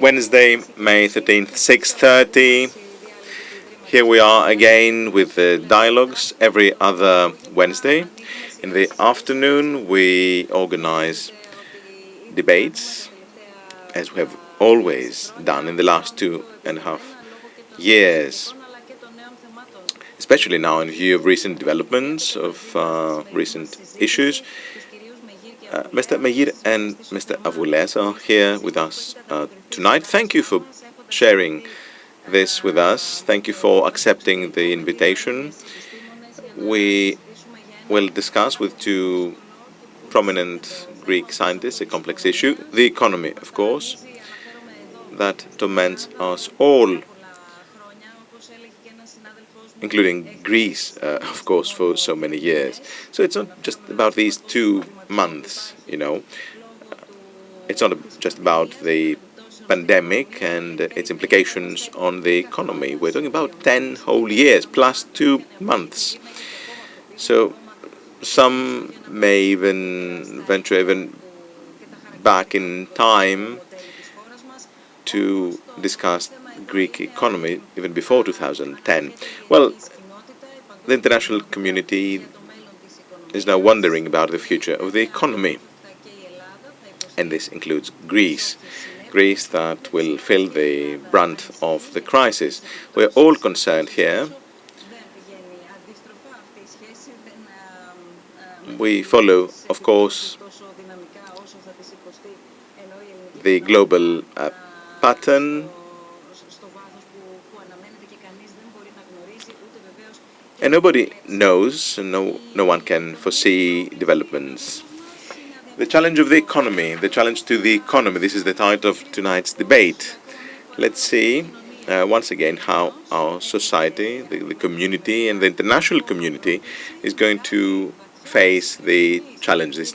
Wednesday, May 13th, 6:30. Here we are again with the dialogues every other Wednesday. In the afternoon, we organize debates, as we have always done in the last 2.5 years, especially now in view of recent developments, of recent issues. Mr. Megir and Mr. Avgouleas are here with us tonight. Thank you for sharing this with us. Thank you for accepting the invitation. We will discuss with two prominent Greek scientists a complex issue, the economy, of course, that torments us all, including Greece, of course, for so many years. So it's not just about these 2 months, you know. It's not just about the pandemic and its implications on the economy. We're talking about 10 whole years plus 2 months. So some may even venture even back in time to discuss Greek economy even before 2010. Well, the international community is now wondering about the future of the economy, and this includes Greece. Greece that will feel the brunt of the crisis. We're all concerned here. We follow, of course, the global pattern, and nobody knows, and no one can foresee developments. The challenge of the economy, the challenge to the economy, this is the title of tonight's debate. Let's see once again how our society, the community, and the international community is going to face the challenge, this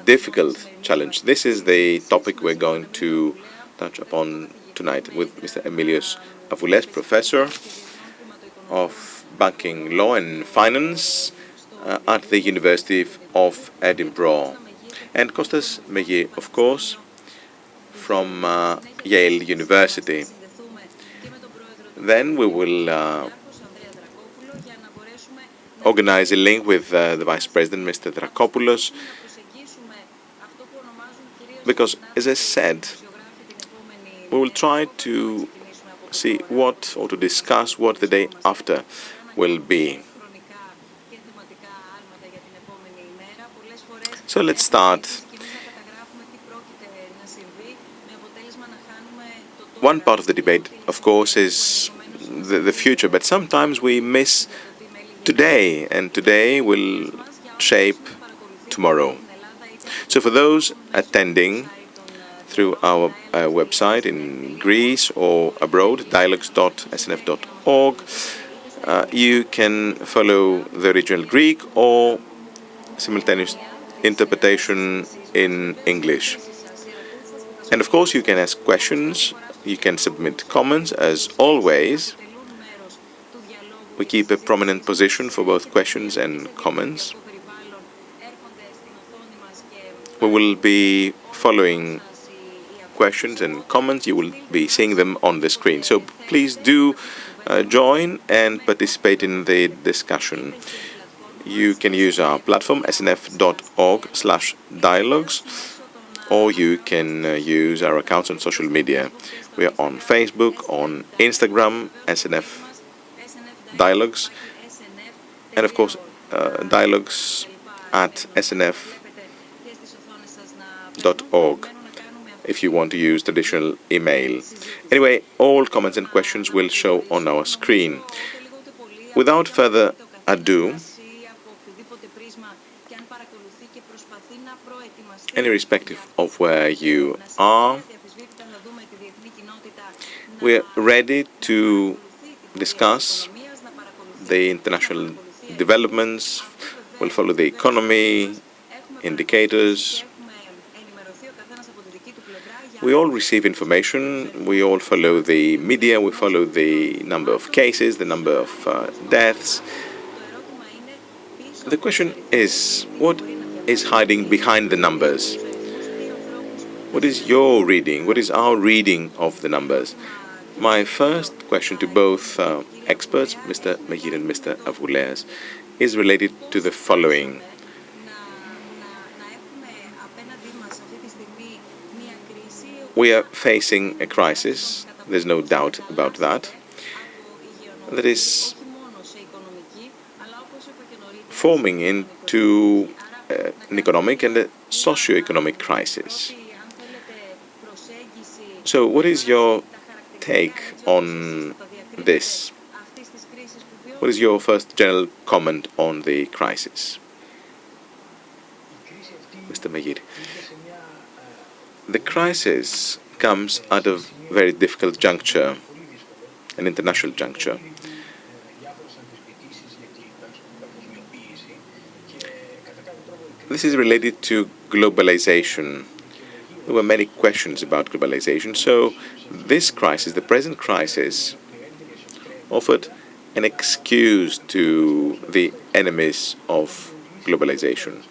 difficult challenge. This is the topic we're going to touch upon tonight with Mr. Emilios Avgouleas, Professor of Banking Law and Finance at the University of Edinburgh, and Kostas Megir, of course, from Yale University. Then we will organize a link with the Vice President, Mr. Drakopoulos, because, as I said, we will try to see what, or to discuss what the day after will be. So let's start. One part of the debate, of course, is the future, but sometimes we miss today, and today will shape tomorrow. So for those attending through our website in Greece or abroad, dialogues.snf.org, you can follow the original Greek or simultaneous interpretation in English. And of course, you can ask questions, you can submit comments. As always, we keep a prominent position for both questions and comments. We will be following questions and comments. You will be seeing them on the screen. So please do join and participate in the discussion. You can use our platform, snf.org/dialogues, or you can use our accounts on social media. We are on Facebook, on Instagram, SNF Dialogues, and of course, dialogues at snf.org if you want to use traditional email. Anyway, all comments and questions will show on our screen. Without further ado, and irrespective of where you are, we're ready to discuss the international developments. We'll follow the economy, indicators. We all receive information, we all follow the media, we follow the number of cases, the number of deaths. The question is, what is hiding behind the numbers? What is your reading? What is our reading of the numbers? My first question to both experts, Mr. Megir and Mr. Avgouleas, is related to the following. We are facing a crisis, there's no doubt about that, that is forming into an economic and a socioeconomic crisis. So what is your take on this? What is your first general comment on the crisis? Mr. Megir. The crisis comes at a very difficult juncture, an international juncture. This is related to globalization. There were many questions about globalization, so this crisis, the present crisis, offered an excuse to the enemies of globalization.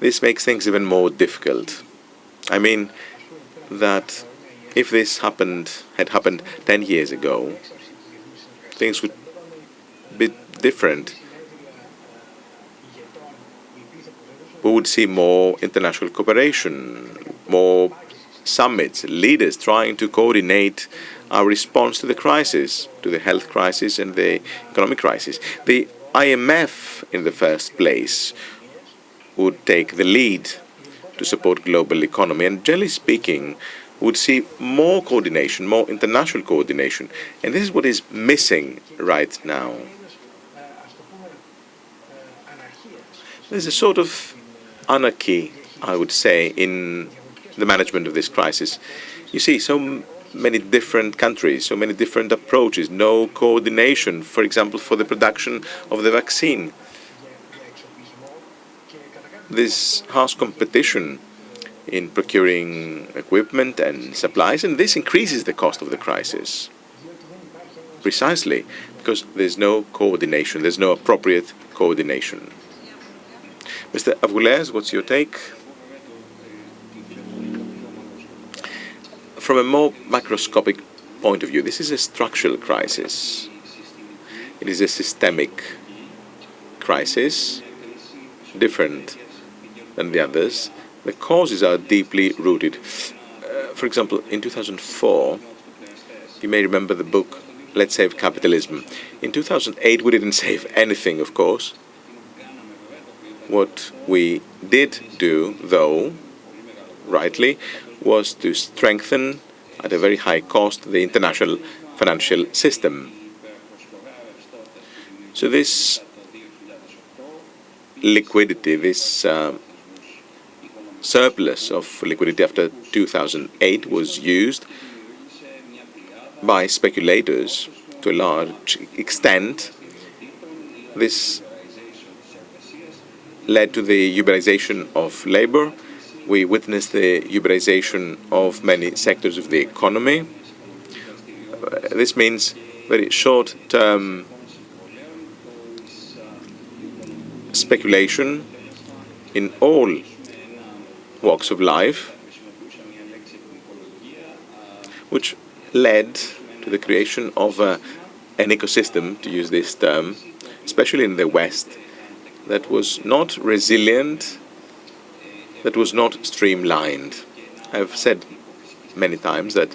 This makes things even more difficult. I mean that if this had happened 10 years ago, things would be different. We would see more international cooperation, more summits, leaders trying to coordinate our response to the crisis, to the health crisis and the economic crisis. The IMF, in the first place, would take the lead to support global economy, and generally speaking, would see more coordination, more international coordination. And this is what is missing right now. There's a sort of anarchy, I would say, in the management of this crisis. You see, so many different countries, so many different approaches, no coordination, for example, for the production of the vaccine. This harsh competition in procuring equipment and supplies, and this increases the cost of the crisis. Precisely because there's no coordination, there's no appropriate coordination. Mr. Avgouleas, what's your take? From a more macroscopic point of view, this is a structural crisis. It is a systemic crisis, different than the others. The causes are deeply rooted. For example, in 2004, you may remember the book, Let's Save Capitalism. In 2008, we didn't save anything, of course. What we did do, though, rightly, was to strengthen, at a very high cost, the international financial system. So this liquidity, this surplus of liquidity after 2008 was used by speculators to a large extent. This led to the uberization of labor. We witnessed the uberization of many sectors of the economy. This means very short-term speculation in all walks of life, which led to the creation of an ecosystem, to use this term, especially in the West, that was not resilient, that was not streamlined. I've said many times that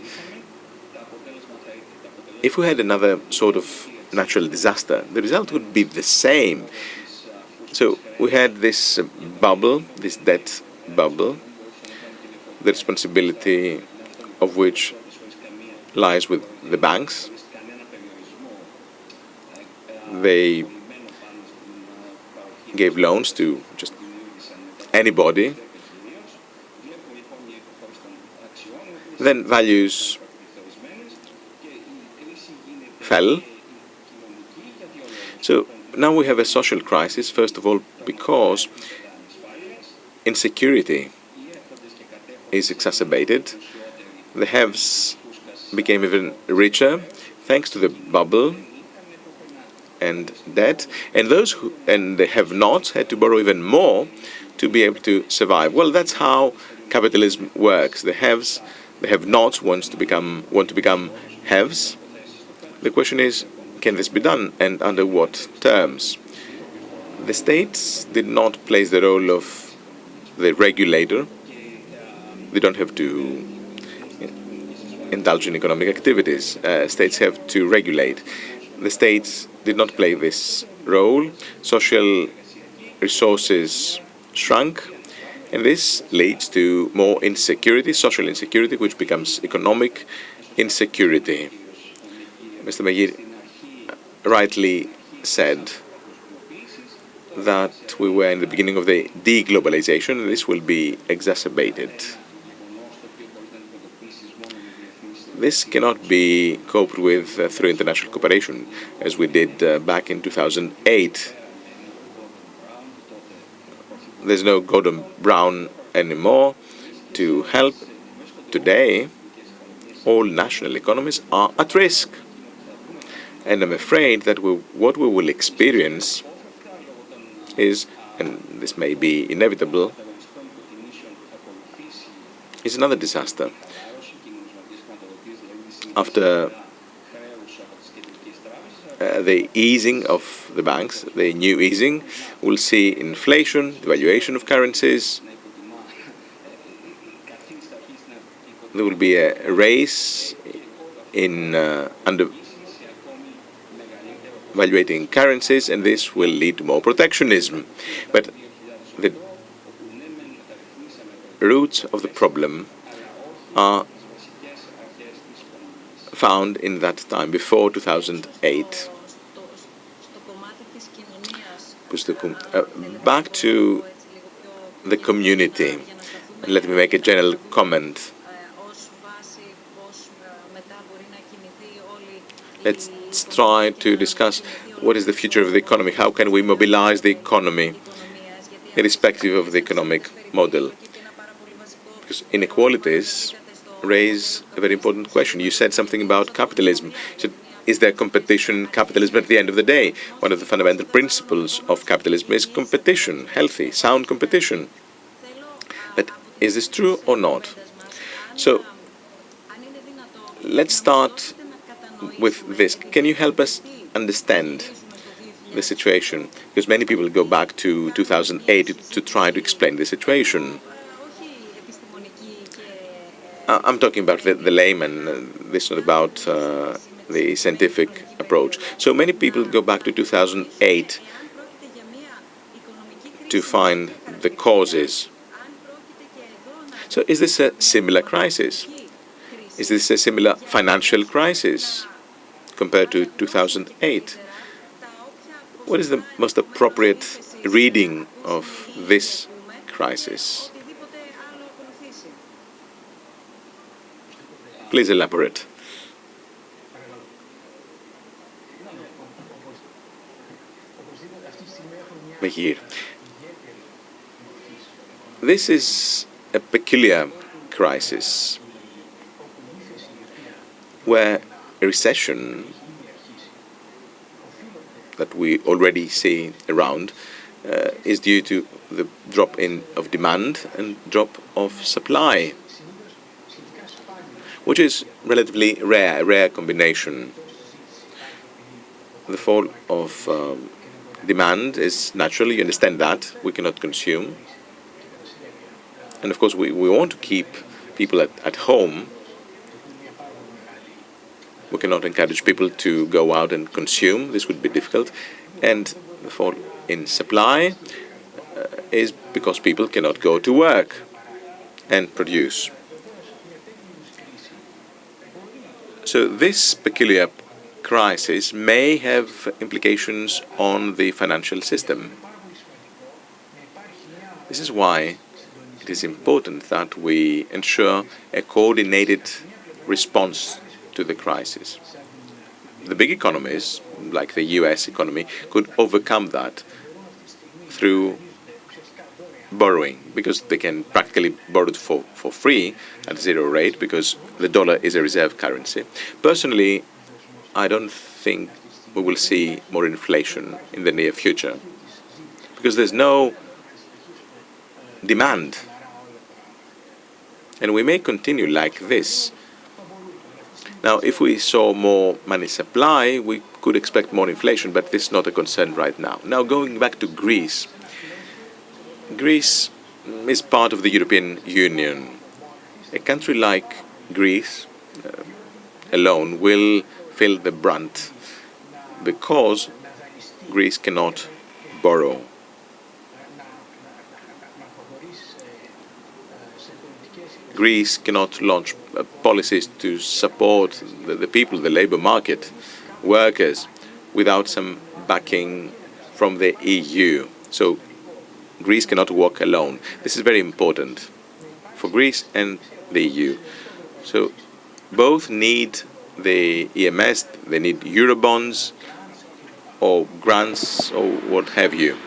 if we had another sort of natural disaster, the result would be the same. So we had this bubble, this debt bubble, the responsibility of which lies with the banks. They gave loans to just anybody. Then values fell. So now we have a social crisis, first of all, because insecurity is exacerbated. The haves became even richer thanks to the bubble and debt, and those who and the have-nots had to borrow even more to be able to survive. Well, that's how capitalism works. The have-nots want to become haves. The question is, can this be done, and under what terms? The states did not play the role of the regulator. They don't have to indulge in economic activities. States have to regulate. The states did not play this role. Social resources shrunk, and this leads to more insecurity, social insecurity, which becomes economic insecurity. Mr. Magir rightly said that we were in the beginning of the deglobalization, and this will be exacerbated. This cannot be coped with through international cooperation, as we did back in 2008. There's no Gordon Brown anymore to help. Today, all national economies are at risk. And I'm afraid that what we will experience is, and this may be inevitable, is another disaster. After the easing of the banks, the new easing, we'll see inflation, devaluation of currencies. There will be a race in undervaluating currencies, and this will lead to more protectionism. But the roots of the problem are found in that time, before 2008. Back to the community. Let me make a general comment. Let's try to discuss what is the future of the economy. How can we mobilize the economy irrespective of the economic model? Because inequalities raise a very important question. You said something about capitalism. So is there capitalism at the end of the day? One of the fundamental principles of capitalism is competition, healthy, sound competition. But is this true or not? So let's start with this. Can you help us understand the situation? Because many people go back to 2008 to try to explain the situation. I'm talking about the layman. This is not about the scientific approach. So many people go back to 2008 to find the causes. So is this a similar crisis? Is this a similar financial crisis compared to 2008? What is the most appropriate reading of this crisis? Please elaborate. Here. This is a peculiar crisis where a recession that we already see around is due to the drop of demand and drop of supply, which is relatively rare, a rare combination. The fall of demand is natural, you understand that. We cannot consume. And of course, we want to keep people at home. We cannot encourage people to go out and consume. This would be difficult. And the fall in supply is because people cannot go to work and produce. So this peculiar crisis may have implications on the financial system. This is why it is important that we ensure a coordinated response to the crisis. The big economies, like the US economy, could overcome that through borrowing, because they can practically borrow it for free at zero rate, because the dollar is a reserve currency. Personally, I don't think we will see more inflation in the near future, because there's no demand. And we may continue like this. Now, if we saw more money supply, we could expect more inflation, but this is not a concern right now. Now, going back to Greece. Greece is part of the European Union. A country like Greece alone will feel the brunt because Greece cannot borrow. Greece cannot launch policies to support the people, the labor market, workers, without some backing from the EU. So Greece cannot walk alone. This is very important for Greece and the EU. So both need the EMS, they need Eurobonds or grants or what have you.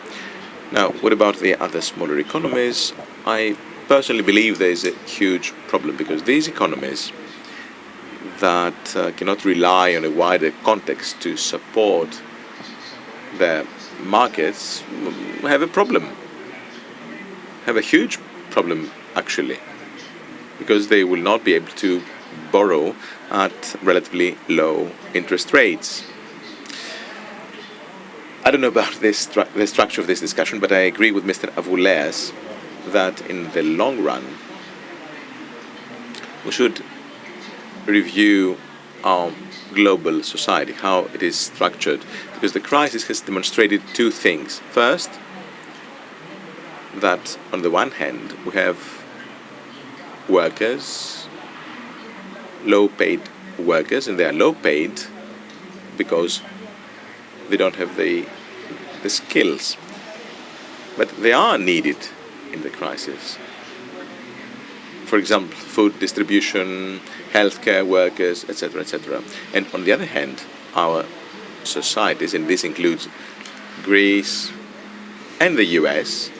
Now, what about the other smaller economies? I personally believe there is a huge problem because these economies that cannot rely on a wider context to support their markets have a problem, have a huge problem actually, because they will not be able to borrow at relatively low interest rates. I don't know about the structure of this discussion, but I agree with Mr. Avgouleas that in the long run we should review our global society, how it is structured, because the crisis has demonstrated two things. First, that on the one hand we have workers, low-paid workers, and they are low-paid because they don't have the skills, but they are needed in the crisis. For example, food distribution, healthcare workers, etc., etc. And on the other hand, our societies, and this includes Greece and the US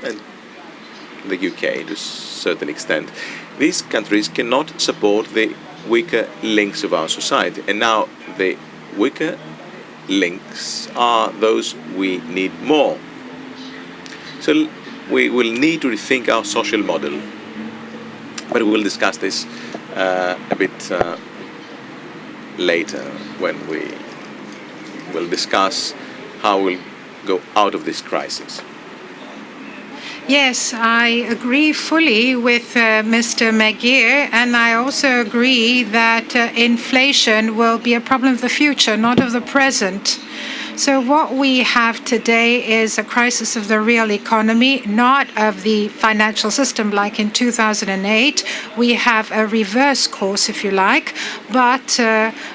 and the UK to a certain extent, these countries cannot support the weaker links of our society. And now the weaker links are those we need more. So we will need to rethink our social model, but we will discuss this a bit later when we will discuss how we'll go out of this crisis. Yes, I agree fully with Mr. Maguire, and I also agree that inflation will be a problem of the future, not of the present. So what we have today is a crisis of the real economy, not of the financial system like in 2008. We have a reverse course, if you like, but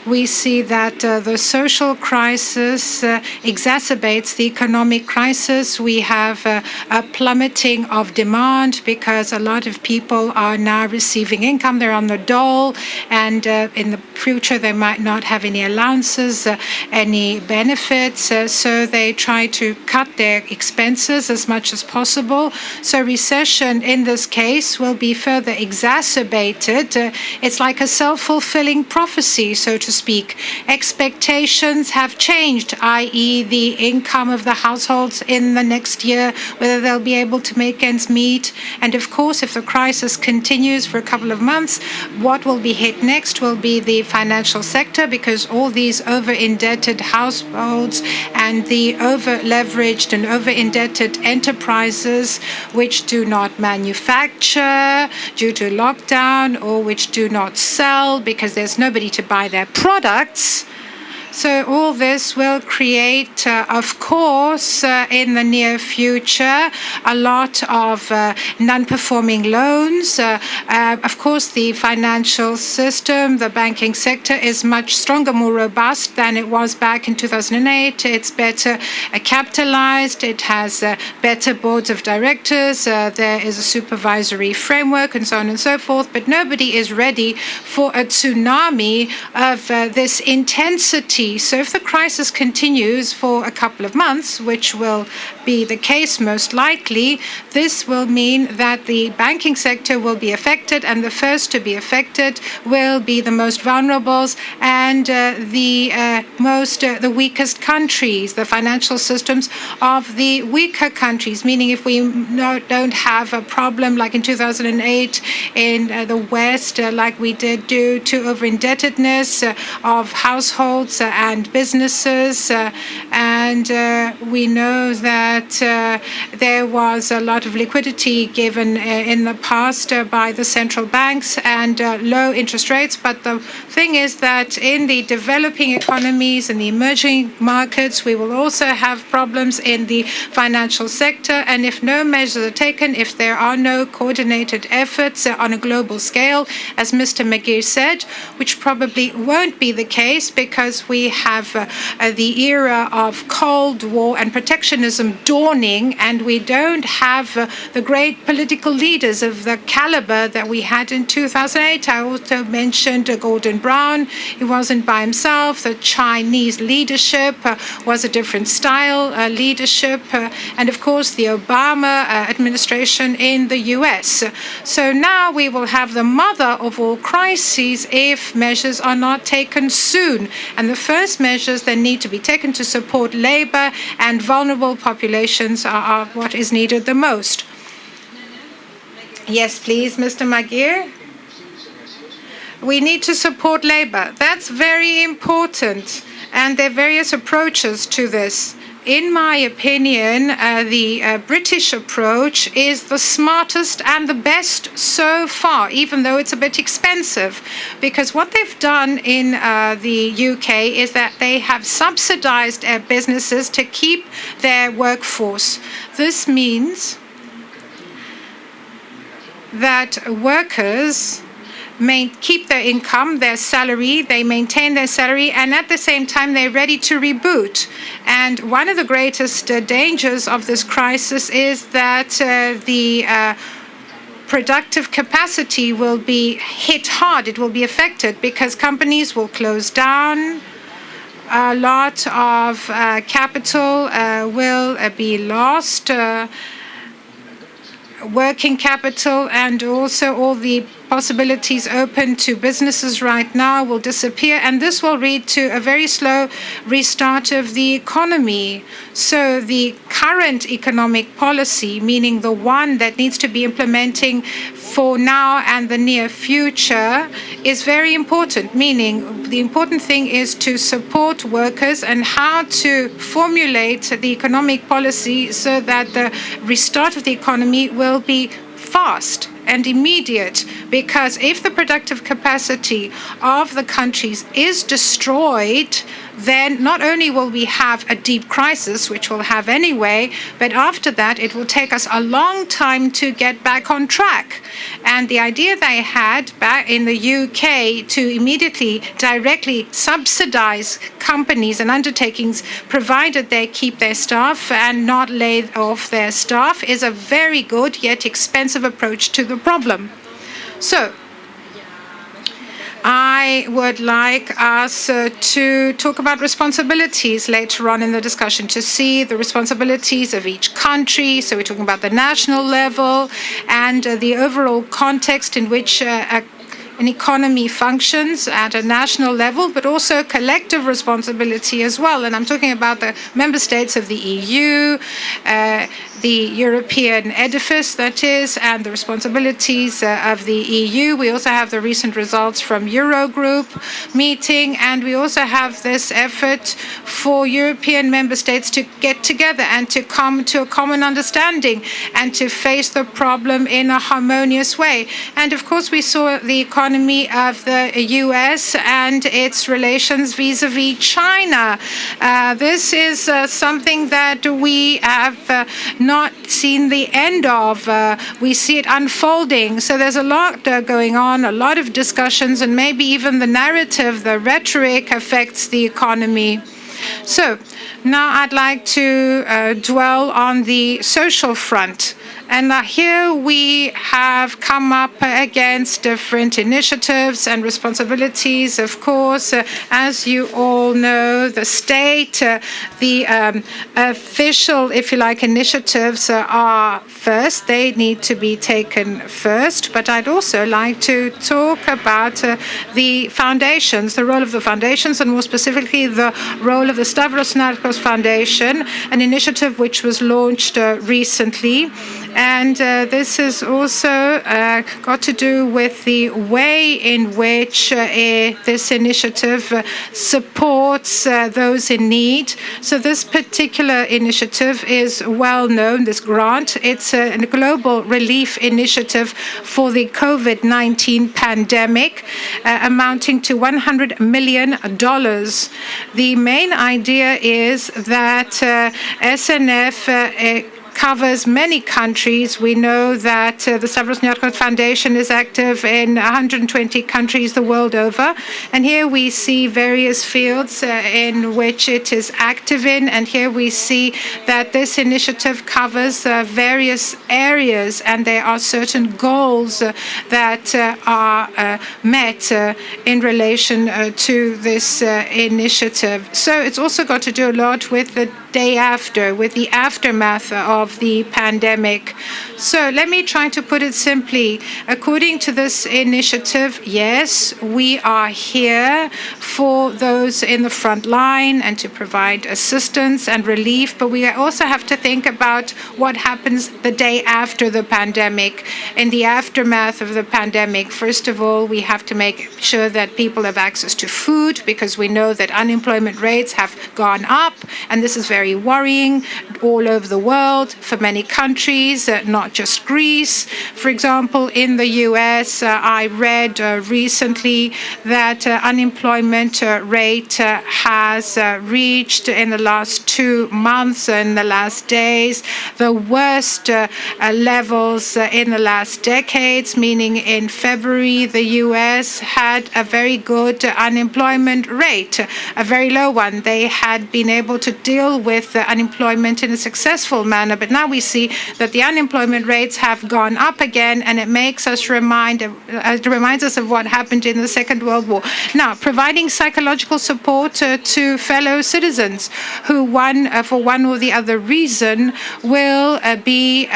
we see that the social crisis exacerbates the economic crisis. We have a plummeting of demand because a lot of people are now receiving income. They're on the dole, and in the future they might not have any allowances, any benefits. So they try to cut their expenses as much as possible. So recession in this case will be further exacerbated. It's like a self-fulfilling prophecy, so to speak. Expectations have changed, i.e. the income of the households in the next year, whether they'll be able to make ends meet. And of course, if the crisis continues for a couple of months, what will be hit next will be the financial sector, because all these over-indebted households and the over-leveraged and over-indebted enterprises which do not manufacture due to lockdown, or which do not sell because there's nobody to buy their products. So all this will create, of course, in the near future, a lot of non-performing loans. Of course, the financial system, the banking sector is much stronger, more robust than it was back in 2008. It's better capitalized. It has better boards of directors. There is a supervisory framework and so on and so forth. But nobody is ready for a tsunami of this intensity. So if the crisis continues for a couple of months, which will be the case most likely, this will mean that the banking sector will be affected, and the first to be affected will be the most vulnerable and the weakest countries, the financial systems of the weaker countries, meaning if we don't have a problem like in 2008 in the West, like we did due to over-indebtedness of households and businesses, and we know that there was a lot of liquidity given in the past by the central banks and low interest rates. But the thing is that in the developing economies and the emerging markets, we will also have problems in the financial sector. And if no measures are taken, if there are no coordinated efforts on a global scale, as Mr. Maguire said, which probably won't be the case because we have the era of Cold War and protectionism dawning, and we don't have the great political leaders of the caliber that we had in 2008. I also mentioned Gordon Brown. He wasn't by himself. The Chinese leadership was a different style leadership, and of course the Obama administration in the US. So now we will have the mother of all crises if measures are not taken soon. And the first measures that need to be taken to support labor and vulnerable populations are what is needed the most. Yes, please, Mr. Maguire. We need to support labor. That's very important. And there are various approaches to this. In my opinion, the British approach is the smartest and the best so far, even though it's a bit expensive. Because what they've done in the UK is that they have subsidized businesses to keep their workforce. This means that workers keep their income, their salary, they maintain their salary, and at the same time they're ready to reboot. And one of the greatest dangers of this crisis is that the productive capacity will be hit hard. It will be affected because companies will close down. A lot of capital will be lost. Working capital and also all the possibilities open to businesses right now will disappear, and this will lead to a very slow restart of the economy. So the current economic policy, meaning the one that needs to be implementing for now and the near future, is very important, meaning the important thing is to support workers and how to formulate the economic policy so that the restart of the economy will be fast and immediate, because if the productive capacity of the countries is destroyed, then not only will we have a deep crisis, which we'll have anyway, but after that it will take us a long time to get back on track. And the idea they had back in the UK to immediately directly subsidize companies and undertakings provided they keep their staff and not lay off their staff is a very good yet expensive approach to the problem. So I would like us to talk about responsibilities later on in the discussion, to see the responsibilities of each country. So we're talking about the national level and the overall context in which an economy functions at a national level, but also collective responsibility as well. And I'm talking about the member states of the EU, the European edifice, that is, and the responsibilities of the EU. We also have the recent results from Eurogroup meeting, and we also have this effort for European member states to get together and to come to a common understanding and to face the problem in a harmonious way. And of course, we saw the economy of the US and its relations vis-a-vis China. This is something that we have not seen the end of. We see it unfolding. So there's a lot going on, a lot of discussions, and maybe even the narrative, the rhetoric affects the economy. So now I'd like to dwell on the social front And here we have come up against different initiatives and responsibilities. Of course, as you all know, the state, the official, if you like, initiatives are first. They need to be taken first. But I'd also like to talk about the foundations, the role of the foundations, and more specifically, the role of the Stavros Niarchos Foundation, an initiative which was launched recently. And this has also got to do with the way in which this initiative supports those in need. So this particular initiative is well known, this grant. It's a global relief initiative for the COVID-19 pandemic, amounting to $100 million. The main idea is that SNF covers many countries. We know that the Stavros Niarchos Foundation is active in 120 countries the world over. And here we see various fields in which it is active in. And here we see that this initiative covers various areas, and there are certain goals that are met in relation to this initiative. So it's also got to do a lot with the day after, with the aftermath of the pandemic. So let me try to put it simply. According to this initiative, yes, we are here for those in the front line and to provide assistance and relief, but we also have to think about what happens the day after the pandemic, in the aftermath of the pandemic. First of all, we have to make sure that people have access to food, because we know that unemployment rates have gone up, and this is very worrying all over the world for many countries, not just Greece. For example, in the US, I read recently that unemployment rate has reached in the last 2 months, in the last days, the worst levels in the last decades, meaning in February, the US had a very good unemployment rate, a very low one. They had been able to deal with unemployment in a successful manner, but now we see that the unemployment rates have gone up again, and it makes us reminds us of what happened in the Second World War. Now, providing psychological support to fellow citizens who, for one or the other reason, will be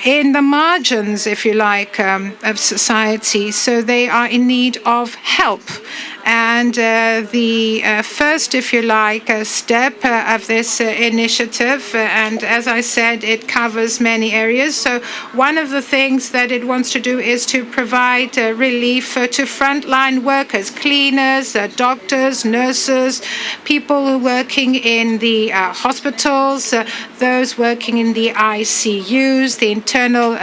in the margins, if you like, of society. So they are in need of help. And the first, if you like, step of this initiative, and as I said, it covers many areas. So one of the things that it wants to do is to provide relief to frontline workers, cleaners, doctors, nurses, people working in the hospitals, those working in the ICUs, the internal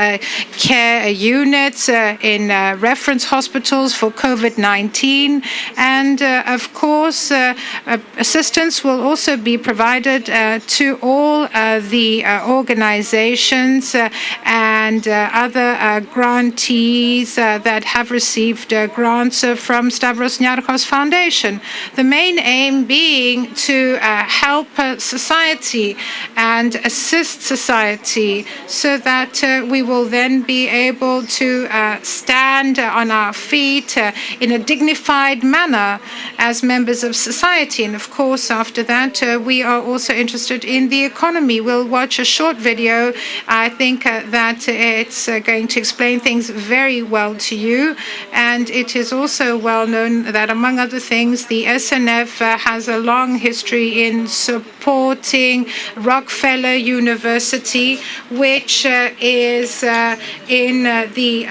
care units in reference hospitals for COVID-19. And of course, assistance will also be provided to all the organizations and other grantees that have received grants from Stavros Niarchos Foundation. The main aim being to help society and assist society so that we will then be able to stand on our feet in a dignified manner as members of society. And of course, after that, we are also interested in the economy. We'll watch a short video. I think that it's going to explain things very well to you. And it is also well known that, among other things, the SNF has a long history in supporting Rockefeller University, which is in the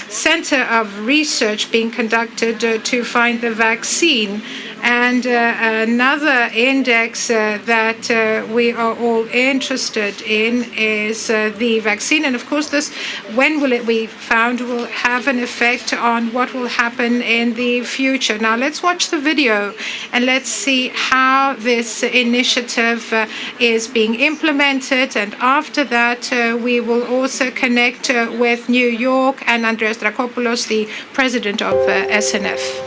center of research being conducted to find the vaccine. And another index that we are all interested in is the vaccine. And of course, this, when will it be found, will have an effect on what will happen in the future. Now, let's watch the video and let's see how this initiative is being implemented. And after that, we will also connect with New York and Andreas Drakopoulos, the president of SNF.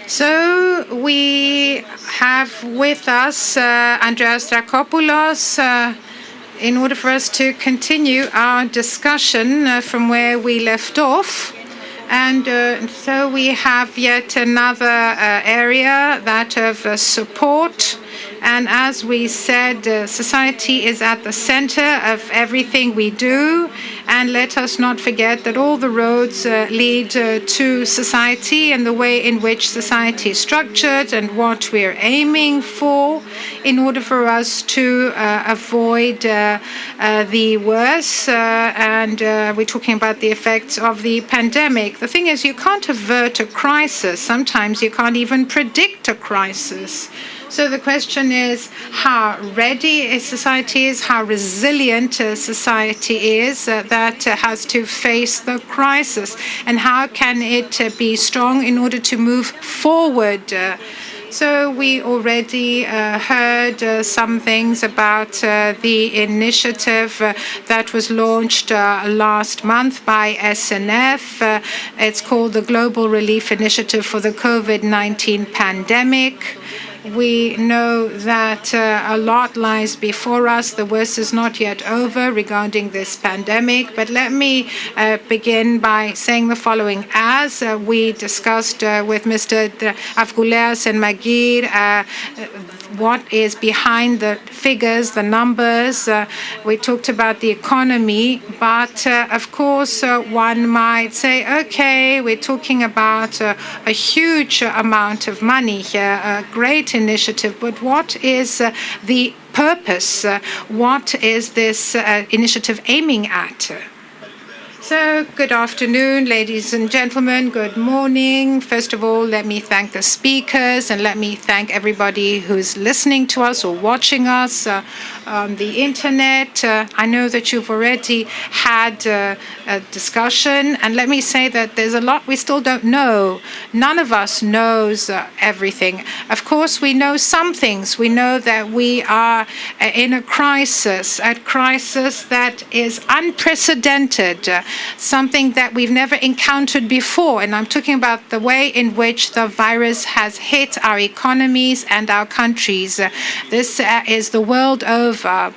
So we have with us Andreas Dracopoulos in order for us to continue our discussion from where we left off. And so we have yet another area, that of support. And as we said, society is at the center of everything we do. And let us not forget that all the roads lead to society and the way in which society is structured and what we're aiming for in order for us to avoid the worst. And we're talking about the effects of the pandemic. The thing is, you can't avert a crisis. Sometimes you can't even predict a crisis. So the question is how ready a society is, how resilient a society is that has to face the crisis, and how can it be strong in order to move forward. So we already heard some things about the initiative that was launched last month by SNF. It's called the Global Relief Initiative for the COVID-19 pandemic. We know that a lot lies before us. The worst is not yet over regarding this pandemic. But let me begin by saying the following. As we discussed with Mr. Avgouleas and Magir, what is behind the figures, the numbers. We talked about the economy, but of course one might say, okay, we're talking about a huge amount of money here, a great initiative, but what is the purpose? What is this initiative aiming at? So, good afternoon, ladies and gentlemen. Good morning. First of all, let me thank the speakers and let me thank everybody who's listening to us or watching us on the internet. I know that you've already had a discussion, and let me say that there's a lot we still don't know. None of us knows everything. Of course, we know some things. We know that we are in a crisis that is unprecedented. Something that we've never encountered before. And I'm talking about the way in which the virus has hit our economies and our countries. This is the world over.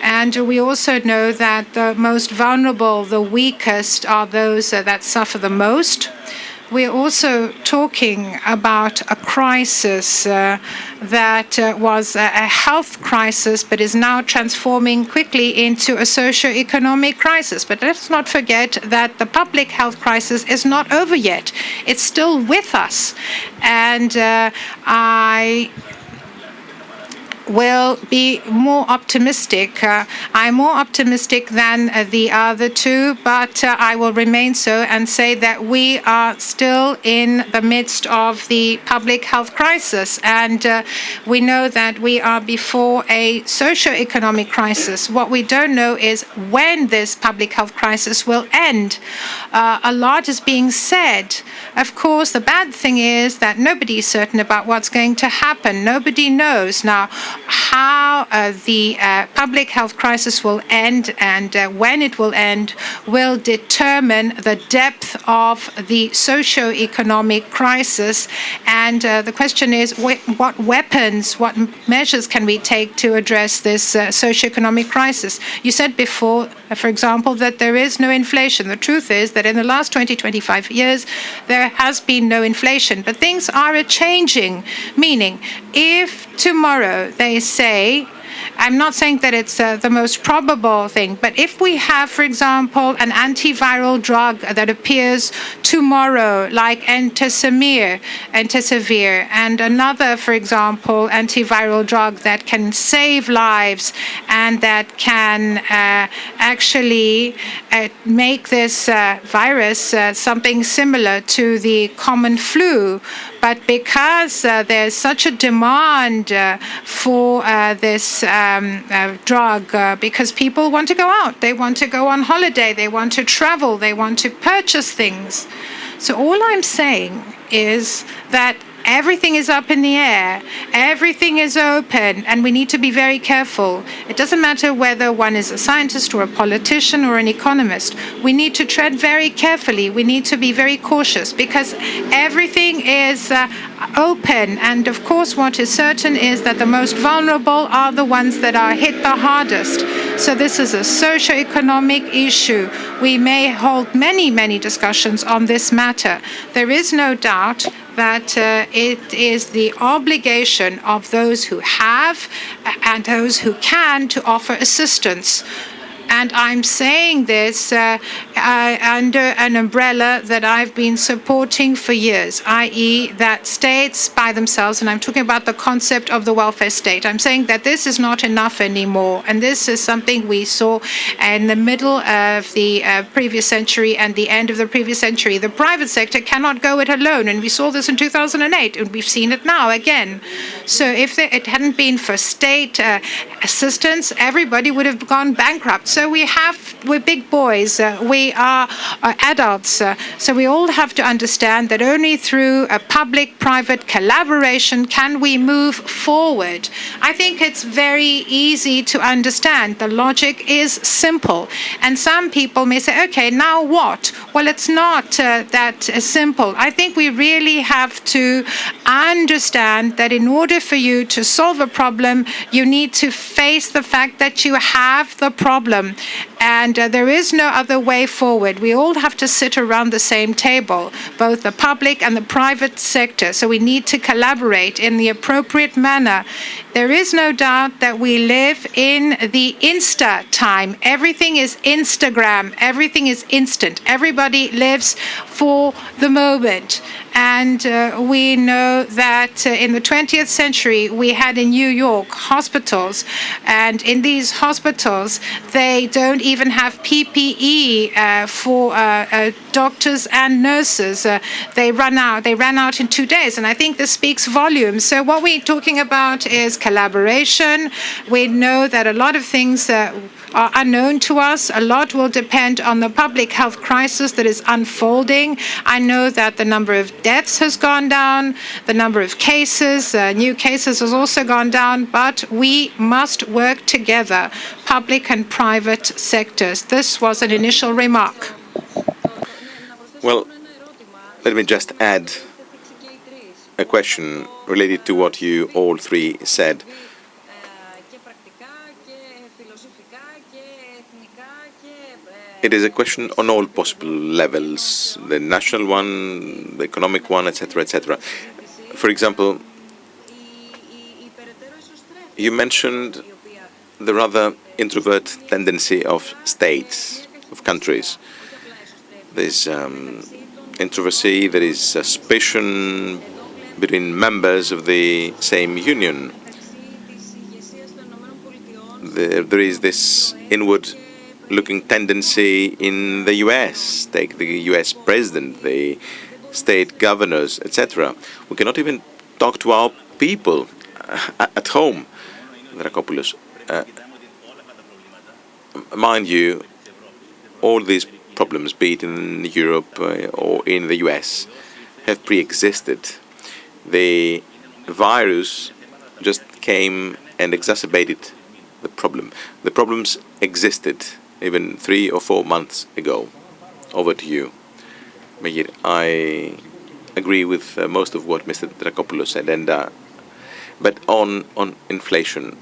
And we also know that the most vulnerable, the weakest, are those that suffer the most. We're also talking about a crisis that was a health crisis, but is now transforming quickly into a socioeconomic crisis. But let's not forget that the public health crisis is not over yet. It's still with us. And I will be more optimistic. I'm more optimistic than the other two, but I will remain so and say that we are still in the midst of the public health crisis. And we know that we are before a socioeconomic crisis. What we don't know is when this public health crisis will end. A lot is being said. Of course, the bad thing is that nobody is certain about what's going to happen. Nobody knows. Now, how the public health crisis will end and when it will end will determine the depth of the socio-economic crisis. And the question is, what weapons, what measures can we take to address this socio-economic crisis? You said before for example, that there is no inflation. The truth is that in the last 20, 25 years, there has been no inflation. But things are changing, meaning if tomorrow they say, I'm not saying that it's the most probable thing, but if we have, for example, an antiviral drug that appears tomorrow, like entecavir, and another, for example, antiviral drug that can save lives and that can actually make this virus something similar to the common flu, but because there's such a demand for this drug, because people want to go out, they want to go on holiday, they want to travel, they want to purchase things. So all I'm saying is that everything is up in the air, everything is open, and we need to be very careful. It doesn't matter whether one is a scientist or a politician or an economist. We need to tread very carefully. We need to be very cautious because everything is open. And of course, what is certain is that the most vulnerable are the ones that are hit the hardest. So this is a socioeconomic issue. We may hold many, many discussions on this matter. There is no doubt that it is the obligation of those who have and those who can to offer assistance. And I'm saying this under an umbrella that I've been supporting for years, i.e. that states by themselves, and I'm talking about the concept of the welfare state, I'm saying that this is not enough anymore. And this is something we saw in the middle of the previous century and the end of the previous century. The private sector cannot go it alone. And we saw this in 2008, and we've seen it now again. So if it hadn't been for state assistance, everybody would have gone bankrupt. So we're big boys, we are adults, so we all have to understand that only through a public-private collaboration can we move forward. I think it's very easy to understand. The logic is simple. And some people may say, okay, now what? Well, it's not that simple. I think we really have to understand that in order for you to solve a problem, you need to face the fact that you have the problem. And there is no other way forward. We all have to sit around the same table, both the public and the private sector. So we need to collaborate in the appropriate manner. There is no doubt that we live in the Insta time. Everything is Instagram. Everything is instant. Everybody lives for the moment. And we know that in the 20th century, we had in New York hospitals. And in these hospitals, they don't even have PPE for doctors and nurses. They ran out in 2 days. And I think this speaks volumes. So what we're talking about is collaboration. We know that a lot of things are unknown to us. A lot will depend on the public health crisis that is unfolding. I know that the number of deaths has gone down, the number of cases, new cases has also gone down, but we must work together, public and private sectors. This was an initial remark. Well, let me just add a question related to what you all three said. It is a question on all possible levels, the national one, the economic one, etc., etc. For example, you mentioned the rather introvert tendency of states, of countries. There's introversy, there is suspicion between members of the same union. There is this inward-looking tendency in the US. Take the US president, the state governors, etc. We cannot even talk to our people at home. Drakopoulos, mind you, all these problems, be it in Europe or in the US, have pre-existed. The virus just came and exacerbated the problem. The problems existed even 3 or 4 months ago. Over to you. Megir, I agree with most of what Mr. Drakopoulos said, but on inflation,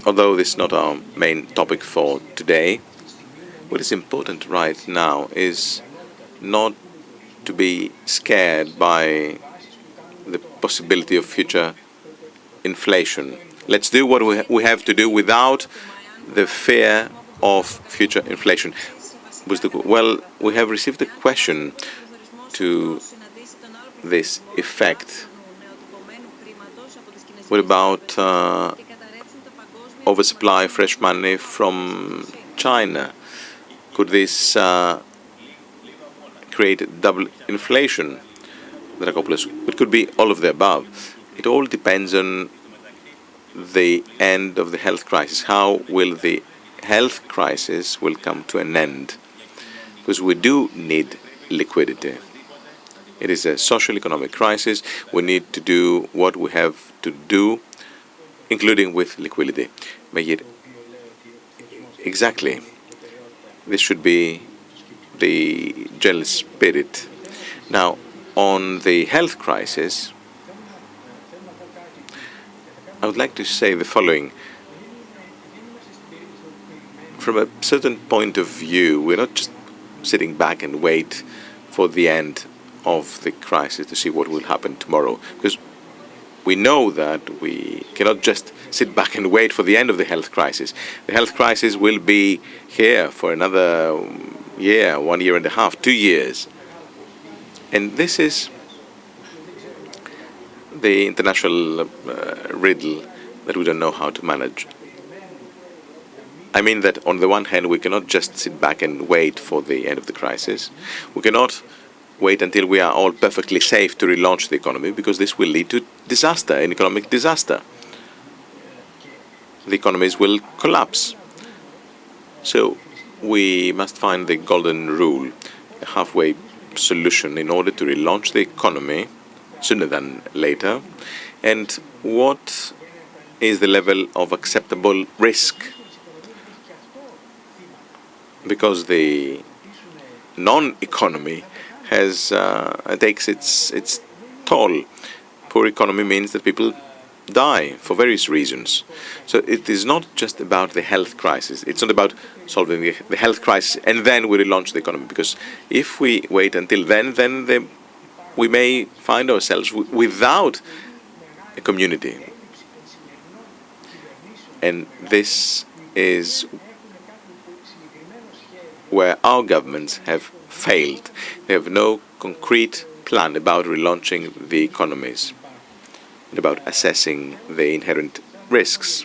although this is not our main topic for today, what is important right now is not to be scared by the possibility of future inflation. Let's do what we have to do without the fear of future inflation. Well, we have received a question to this effect. What about oversupply fresh money from China? Could this create double inflation? Dragopoulos, it could be all of the above. It all depends on the end of the health crisis. How will the health crisis will come to an end? Because we do need liquidity. It is a social economic crisis. We need to do what we have to do, including with liquidity. Exactly. This should be the general spirit. Now, on the health crisis, I would like to say the following. From a certain point of view, we're not just sitting back and wait for the end of the crisis to see what will happen tomorrow, because we know that we cannot just sit back and wait for the end of the health crisis. The health crisis will be here for another year, 1 year and a half, 2 years. And this is the international riddle that we don't know how to manage. I mean that on the one hand, we cannot just sit back and wait for the end of the crisis. We cannot wait until we are all perfectly safe to relaunch the economy, because this will lead to disaster, an economic disaster. The economies will collapse. So we must find the golden rule, a halfway solution in order to relaunch the economy sooner than later. And what is the level of acceptable risk? Because the non-economy takes its toll. Poor economy means that people die for various reasons. So it is not just about the health crisis. It's not about solving the health crisis and then we relaunch the economy. Because if we wait until then we may find ourselves without a community. And this is where our governments have failed. They have no concrete plan about relaunching the economies and about assessing the inherent risks.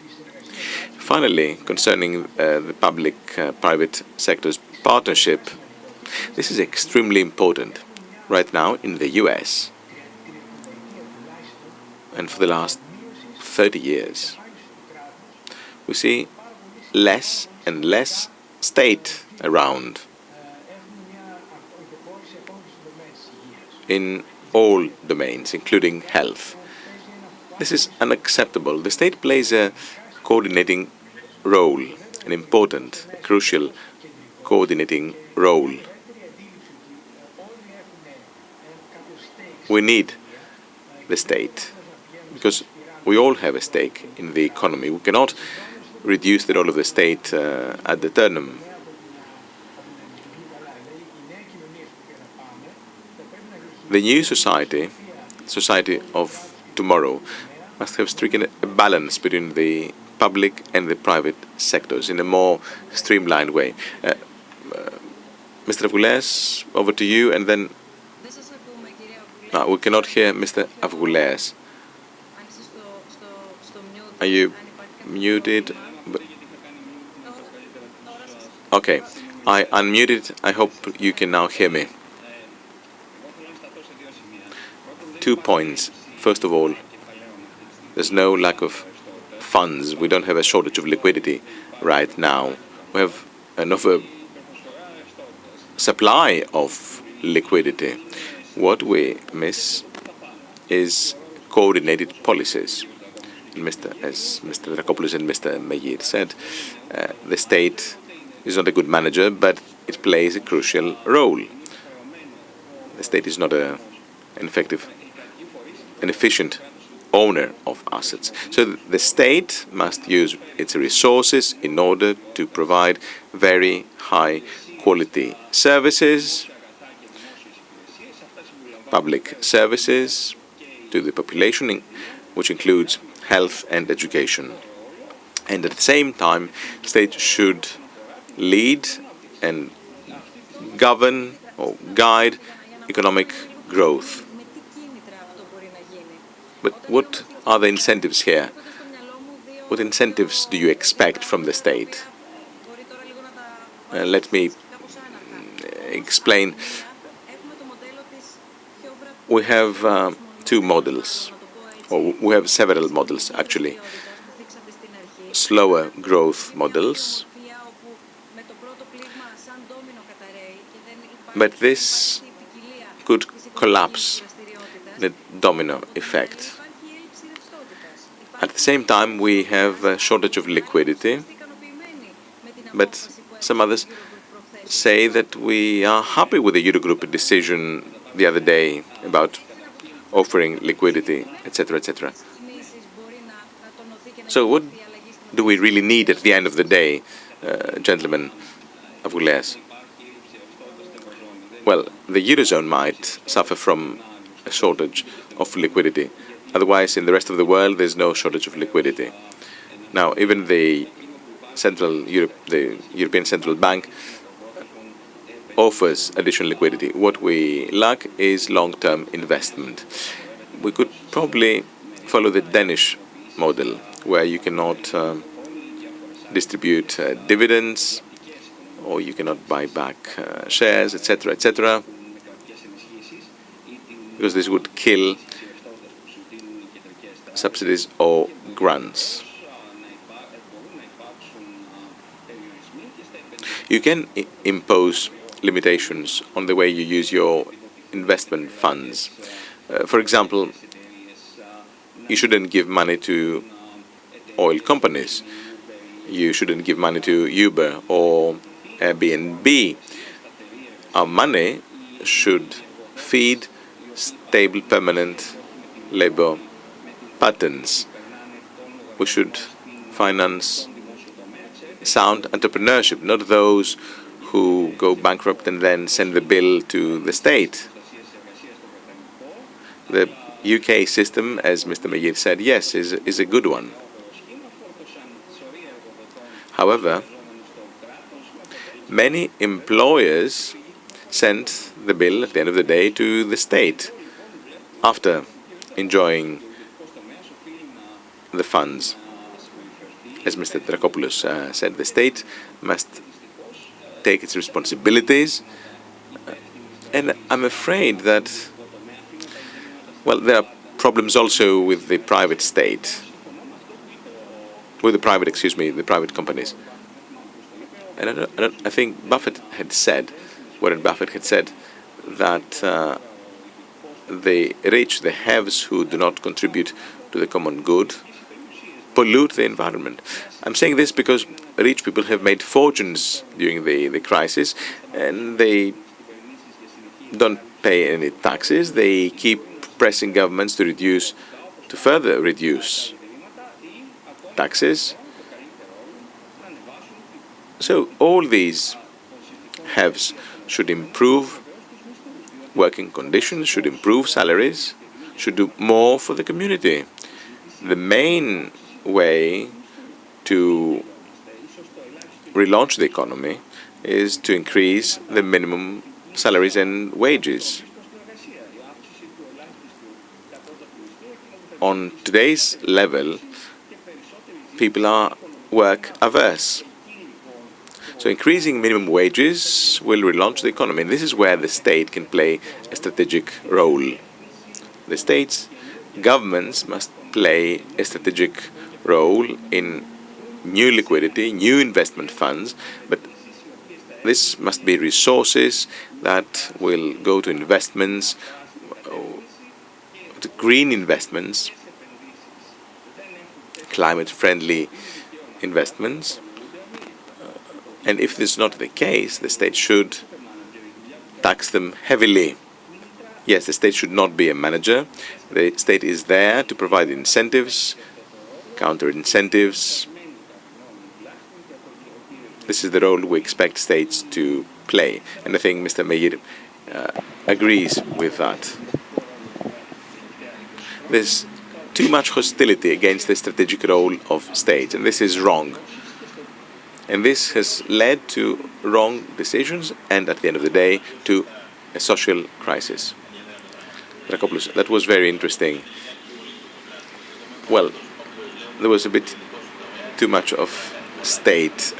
Finally, concerning the public-private sector's partnership, this is extremely important right now in the US and for the last 30 years. We see less and less state around in all domains, including health. This is unacceptable. The state plays a coordinating role, an important, crucial coordinating role. We need the state because we all have a stake in the economy. We cannot reduce the role of the state ad eternum. The new society of tomorrow, must have stricken a balance between the public and the private sectors in a more streamlined way. Mr. Avgouleas, over to you, and then we cannot hear Mr. Avgouleas. Are you muted? Okay, I unmuted. I hope you can now hear me. 2 points. First of all, there's no lack of funds. We don't have a shortage of liquidity right now. We have enough supply of liquidity. What we miss is coordinated policies. And as Mr. Dragopoulos and Mr. Megir said, the state is not a good manager, but it plays a crucial role. The state is not an effective and efficient owner of assets. So the state must use its resources in order to provide very high quality services, public services to the population, which includes health and education. And at the same time, state should lead and govern or guide economic growth. But what are the incentives here? What incentives do you expect from the state? Let me explain. We have two models, or we have several models actually. Slower growth models, but this could collapse the domino effect. At the same time, we have a shortage of liquidity, but some others say that we are happy with the Eurogroup decision the other day about offering liquidity, etc., etc. So what do we really need at the end of the day, gentlemen, Avgouleas? Well, the Eurozone might suffer from a shortage of liquidity. Otherwise, in the rest of the world, there's no shortage of liquidity. Now, even the European Central Bank offers additional liquidity. What we lack is long-term investment. We could probably follow the Danish model, where you cannot distribute dividends, or you cannot buy back shares, etc., etc., because this would kill subsidies or grants. You can impose limitations on the way you use your investment funds. For example, you shouldn't give money to oil companies. You shouldn't give money to Uber or Airbnb. Our money should feed stable, permanent labor patterns. We should finance sound entrepreneurship, not those who go bankrupt and then send the bill to the state. The UK system, as Mr. Megir said, yes, is a good one. However, many employers send the bill at the end of the day to the state after enjoying the funds. As Mr. Drakopoulos said, the state must take its responsibilities, and I'm afraid that, well, there are problems also with the private state, with the private companies. And I think Warren Buffett had said that the rich, the haves who do not contribute to the common good, pollute the environment. I'm saying this because rich people have made fortunes during the crisis, and they don't pay any taxes. They keep pressing governments to further reduce taxes. So all these haves should improve working conditions, should improve salaries, should do more for the community. The main way to relaunch the economy is to increase the minimum salaries and wages. On today's level, people are work averse. So increasing minimum wages will relaunch the economy. And this is where the state can play a strategic role. The states, governments must play a strategic role in new liquidity, new investment funds, but this must be resources that will go to investments, to green investments, climate-friendly investments. And if this is not the case, the state should tax them heavily Yes, the state should not be a manager. The state is there to provide incentives, counter incentives. This is the role we expect states to play, and I think Mr. Meir agrees with that. There's too much hostility against the strategic role of states, and this is wrong. And this has led to wrong decisions and, at the end of the day, to a social crisis. Dracopoulos, that was very interesting. Well, there was a bit too much of state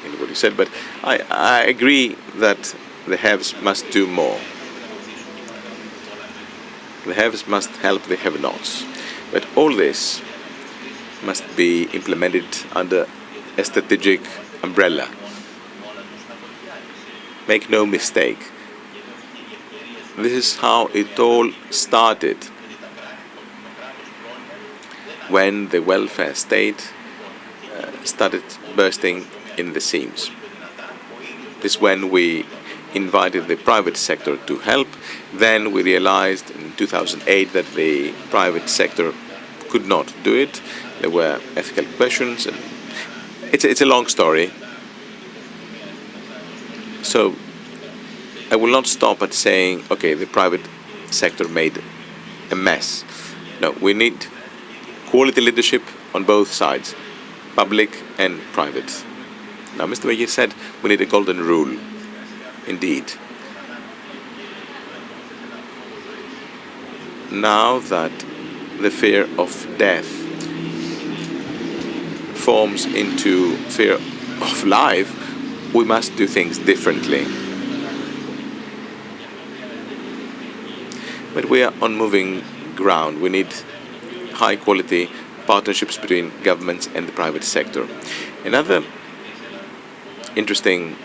in what you said, but I agree that the haves must do more. The haves must help the have-nots. But all this must be implemented under a strategic umbrella. Make no mistake. This is how it all started. When the welfare state started bursting in the seams. This is when we invited the private sector to help. Then we realized in 2008 that the private sector could not do it. There were ethical questions, and it's a long story. So I will not stop at saying, okay, the private sector made a mess. No, we need quality leadership on both sides, public and private. Now, Mr. Meir said we need a golden rule. Indeed. Now that the fear of death forms into fear of life, we must do things differently. But we are on moving ground. We need high quality partnerships between governments and the private sector. Another interesting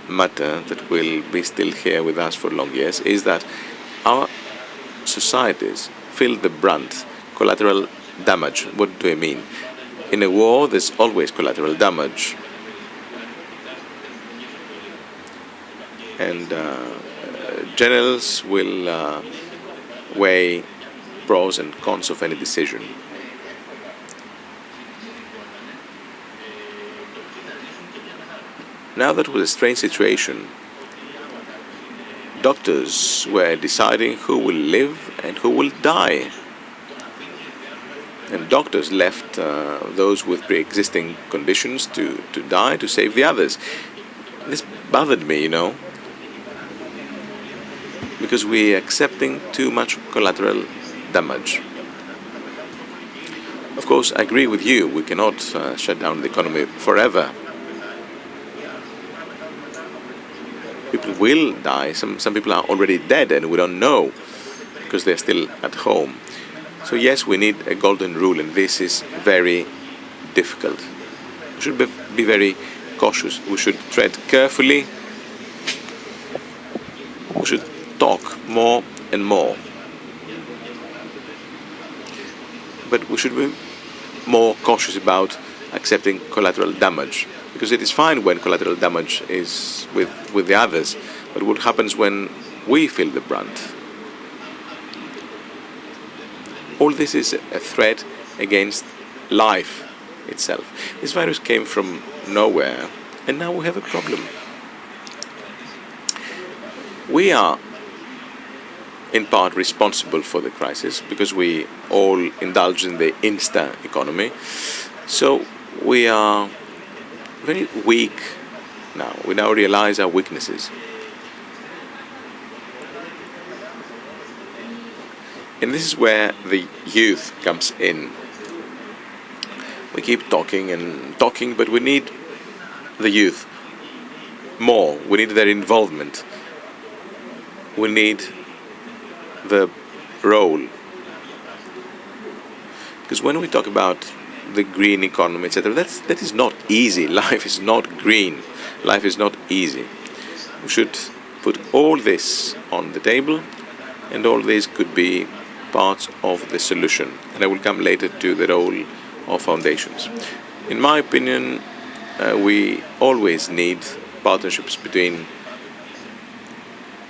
matter that will be still here with us for long years is that our societies feel the brunt, collateral damage. What do I mean? In a war, there's always collateral damage. And generals will weigh pros and cons of any decision. Now that was a strange situation. Doctors were deciding who will live and who will die. And doctors left those with pre-existing conditions to die to save the others. This bothered me, because we're accepting too much collateral damage. Of course, I agree with you, we cannot shut down the economy forever. People will die. Some people are already dead and we don't know because they're still at home. So yes, we need a golden rule, and this is very difficult. We should be very cautious. We should tread carefully. We should talk more and more. But we should be more cautious about accepting collateral damage. Because it is fine when collateral damage is with the others, but what happens when we feel the brunt? All this is a threat against life itself. This virus came from nowhere, and now we have a problem. We are, in part, responsible for the crisis because we all indulge in the Insta economy. So we are very weak now. We now realize our weaknesses. And this is where the youth comes in. We keep talking and talking, but we need the youth more. We need their involvement. We need the role. Because when we talk about the green economy, etc., that is not easy. Life is not green. Life is not easy. We should put all this on the table, and all this could be parts of the solution. And I will come later to the role of foundations. In my opinion, we always need partnerships between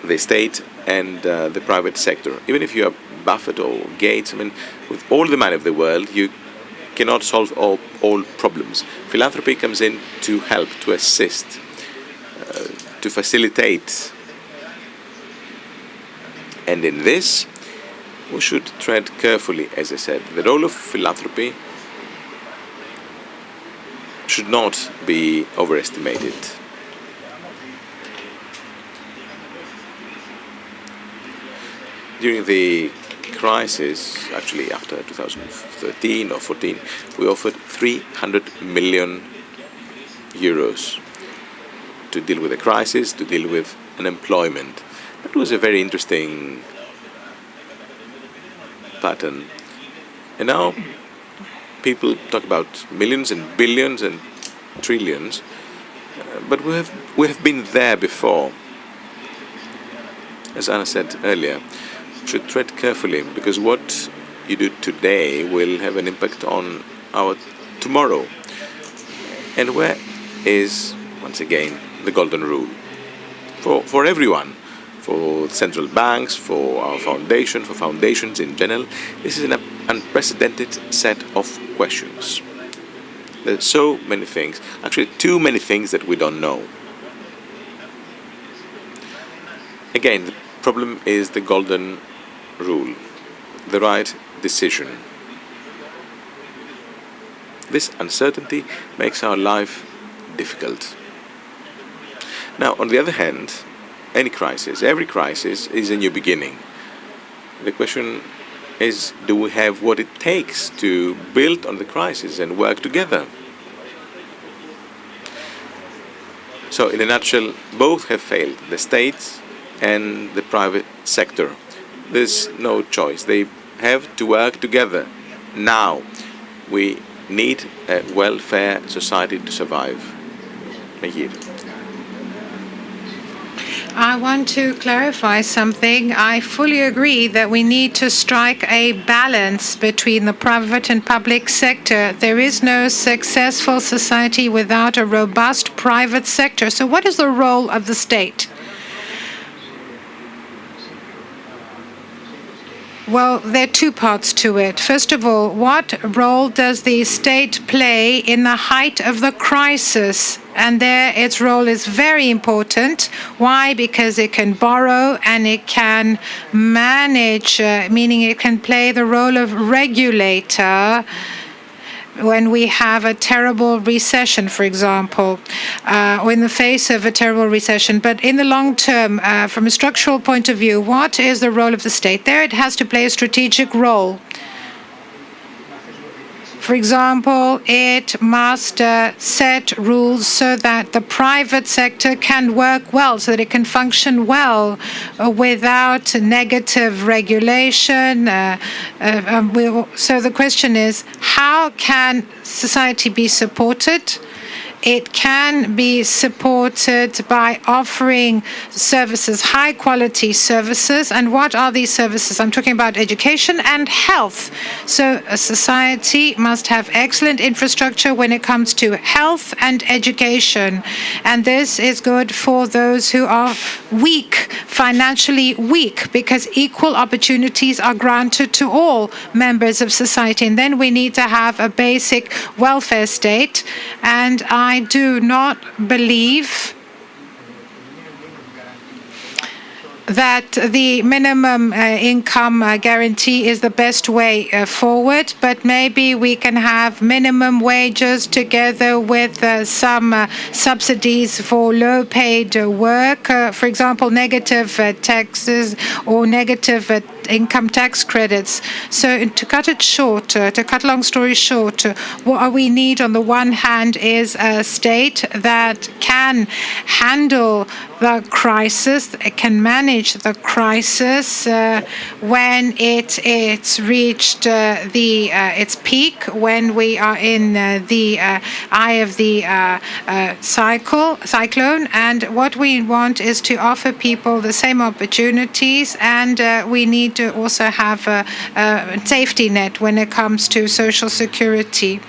the state and the private sector. Even if you are Buffett or Gates, I mean, with all the money of the world, you cannot solve all problems. Philanthropy comes in to help, to assist, to facilitate. And in this, we should tread carefully, as I said. The role of philanthropy should not be overestimated. During the crisis, actually after 2013 or 14, we offered 300 million euros to deal with the crisis, to deal with unemployment. That was a very interesting pattern. And now people talk about millions and billions and trillions, but we have been there before. As Anna said earlier, we should tread carefully, because what you do today will have an impact on our tomorrow. And where is, once again, the golden rule? For everyone, for central banks, for our foundation, for foundations in general, this is an unprecedented set of questions. There are so many things, actually too many things that we don't know. Again, the problem is the golden rule, the right decision. This uncertainty makes our life difficult. Now, on the other hand, any crisis, every crisis is a new beginning. The question is, do we have what it takes to build on the crisis and work together? So, in a nutshell, both have failed, the state and the private sector. There's no choice. They have to work together. Now, we need a welfare society to survive. Thank you. I want to clarify something. I fully agree that we need to strike a balance between the private and public sector. There is no successful society without a robust private sector. So what is the role of the state? Well, there are two parts to it. First of all, what role does the state play in the height of the crisis? And there, its role is very important. Why? Because it can borrow and it can manage, meaning it can play the role of regulator when we have a terrible recession, for example, or in the face of a terrible recession. But in the long term, from a structural point of view, what is the role of the state? There it has to play a strategic role. For example, it must set rules so that the private sector can work well, so that it can function well without negative regulation. So the question is, how can society be supported? It can be supported by offering services, high quality services. And what are these services? I'm talking about education and health. So a society must have excellent infrastructure when it comes to health and education. And this is good for those who are weak, financially weak, because equal opportunities are granted to all members of society. And then we need to have a basic welfare state. And I do not believe that the minimum income guarantee is the best way forward, but maybe we can have minimum wages together with some subsidies for low-paid work, for example, negative taxes or negative income tax credits. So to cut it short, to cut a long story short, what we need on the one hand is a state that can handle the crisis, can manage the crisis when it's reached its peak, when we are in the eye of the cyclone. And what we want is to offer people the same opportunities, and we need to also have a safety net when it comes to social security.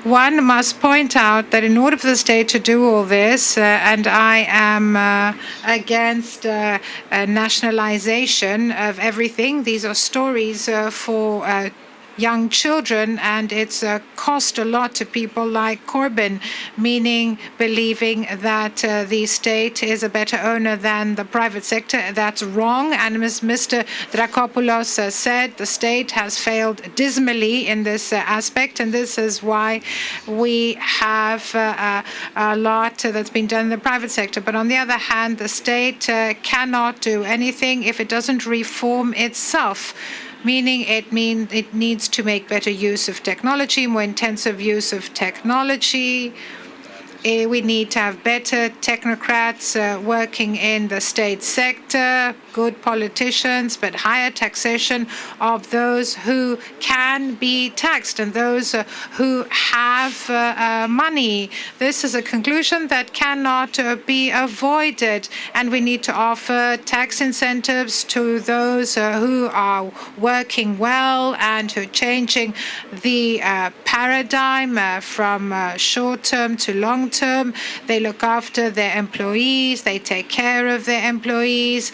one must point out that in order for the state to do all this, and I am against nationalization of everything, these are stories for young children, and it's cost a lot to people like Corbyn, meaning believing that the state is a better owner than the private sector. That's wrong. And as Mr. Drakopoulos said, the state has failed dismally in this aspect, and this is why we have a lot that's been done in the private sector. But on the other hand, the state cannot do anything if it doesn't reform itself, meaning it needs to make better use of technology, more intensive use of technology. We need to have better technocrats working in the state sector, good politicians, but higher taxation of those who can be taxed and those who have money. This is a conclusion that cannot be avoided, and we need to offer tax incentives to those who are working well and who are changing the paradigm from short-term to long-term. They look after their employees, they take care of their employees,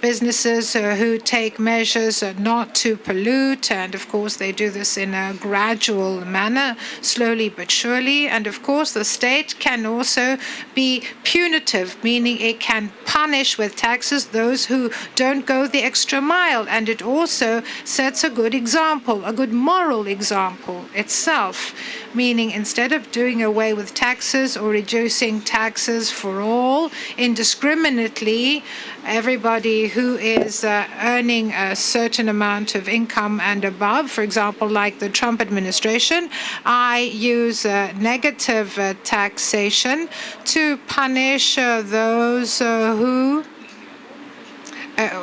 businesses who take measures not to pollute, and of course they do this in a gradual manner, slowly but surely. And of course the state can also be punitive, meaning it can punish with taxes those who don't go the extra mile, and it also sets a good example, a good moral example itself, meaning instead of doing away with taxes or reducing taxes for all indiscriminately, everybody who is earning a certain amount of income and above, for example, like the Trump administration, I use negative taxation to punish those who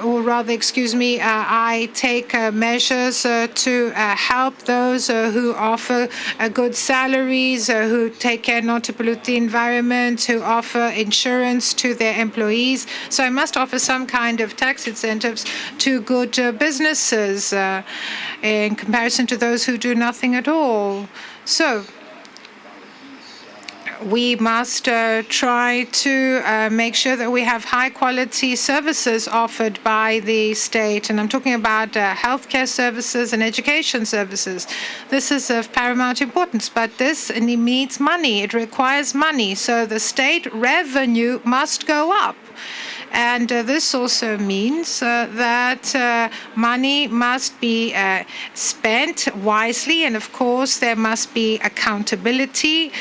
or rather, excuse me, I take measures to help those who offer good salaries, who take care not to pollute the environment, who offer insurance to their employees. So I must offer some kind of tax incentives to good businesses in comparison to those who do nothing at all. So we must try to make sure that we have high quality services offered by the state. And I'm talking about healthcare services and education services. This is of paramount importance, but this needs money. It requires money. So the state revenue must go up. And this also means that money must be spent wisely. And of course, there must be accountability,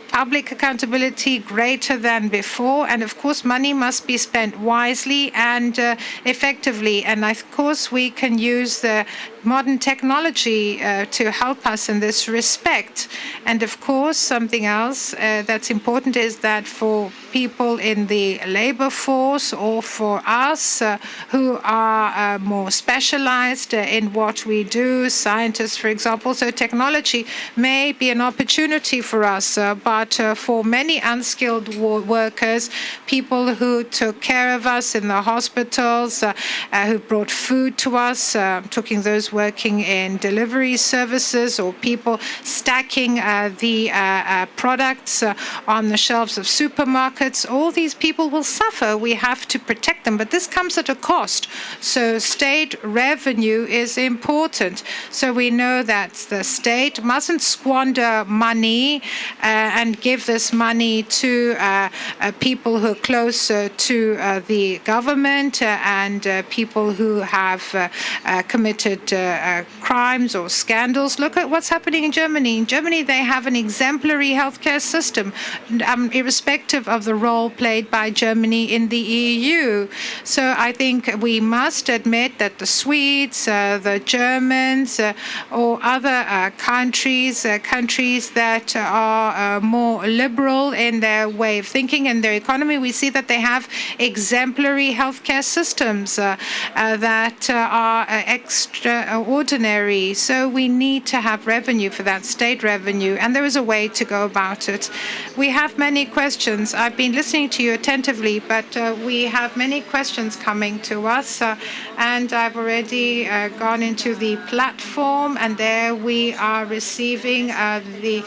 public accountability greater than before. And of course, money must be spent wisely and effectively. And of course, we can use the modern technology to help us in this respect. And of course, something else that's important is that for people in the labor force or for us who are more specialized in what we do, scientists, for example, so technology may be an opportunity for us, but for many unskilled workers, people who took care of us in the hospitals, who brought food to us, talking those working in delivery services or people stacking the products on the shelves of supermarkets, all these people will suffer. We have to protect them, but this comes at a cost. So state revenue is important. So we know that the state mustn't squander money and give this money to people who are close to the government and people who have committed crimes or scandals. Look at what's happening in Germany. In Germany, they have an exemplary healthcare system, irrespective of the role played by Germany in the EU. So I think we must admit that the Swedes, the Germans, or other countries that are more liberal in their way of thinking and their economy, we see that they have exemplary healthcare systems that are ordinary. So we need to have revenue for that, state revenue, and there is a way to go about it. We have many questions. I've been listening to you attentively, but we have many questions coming to us, and I've already gone into the platform, and there we are receiving the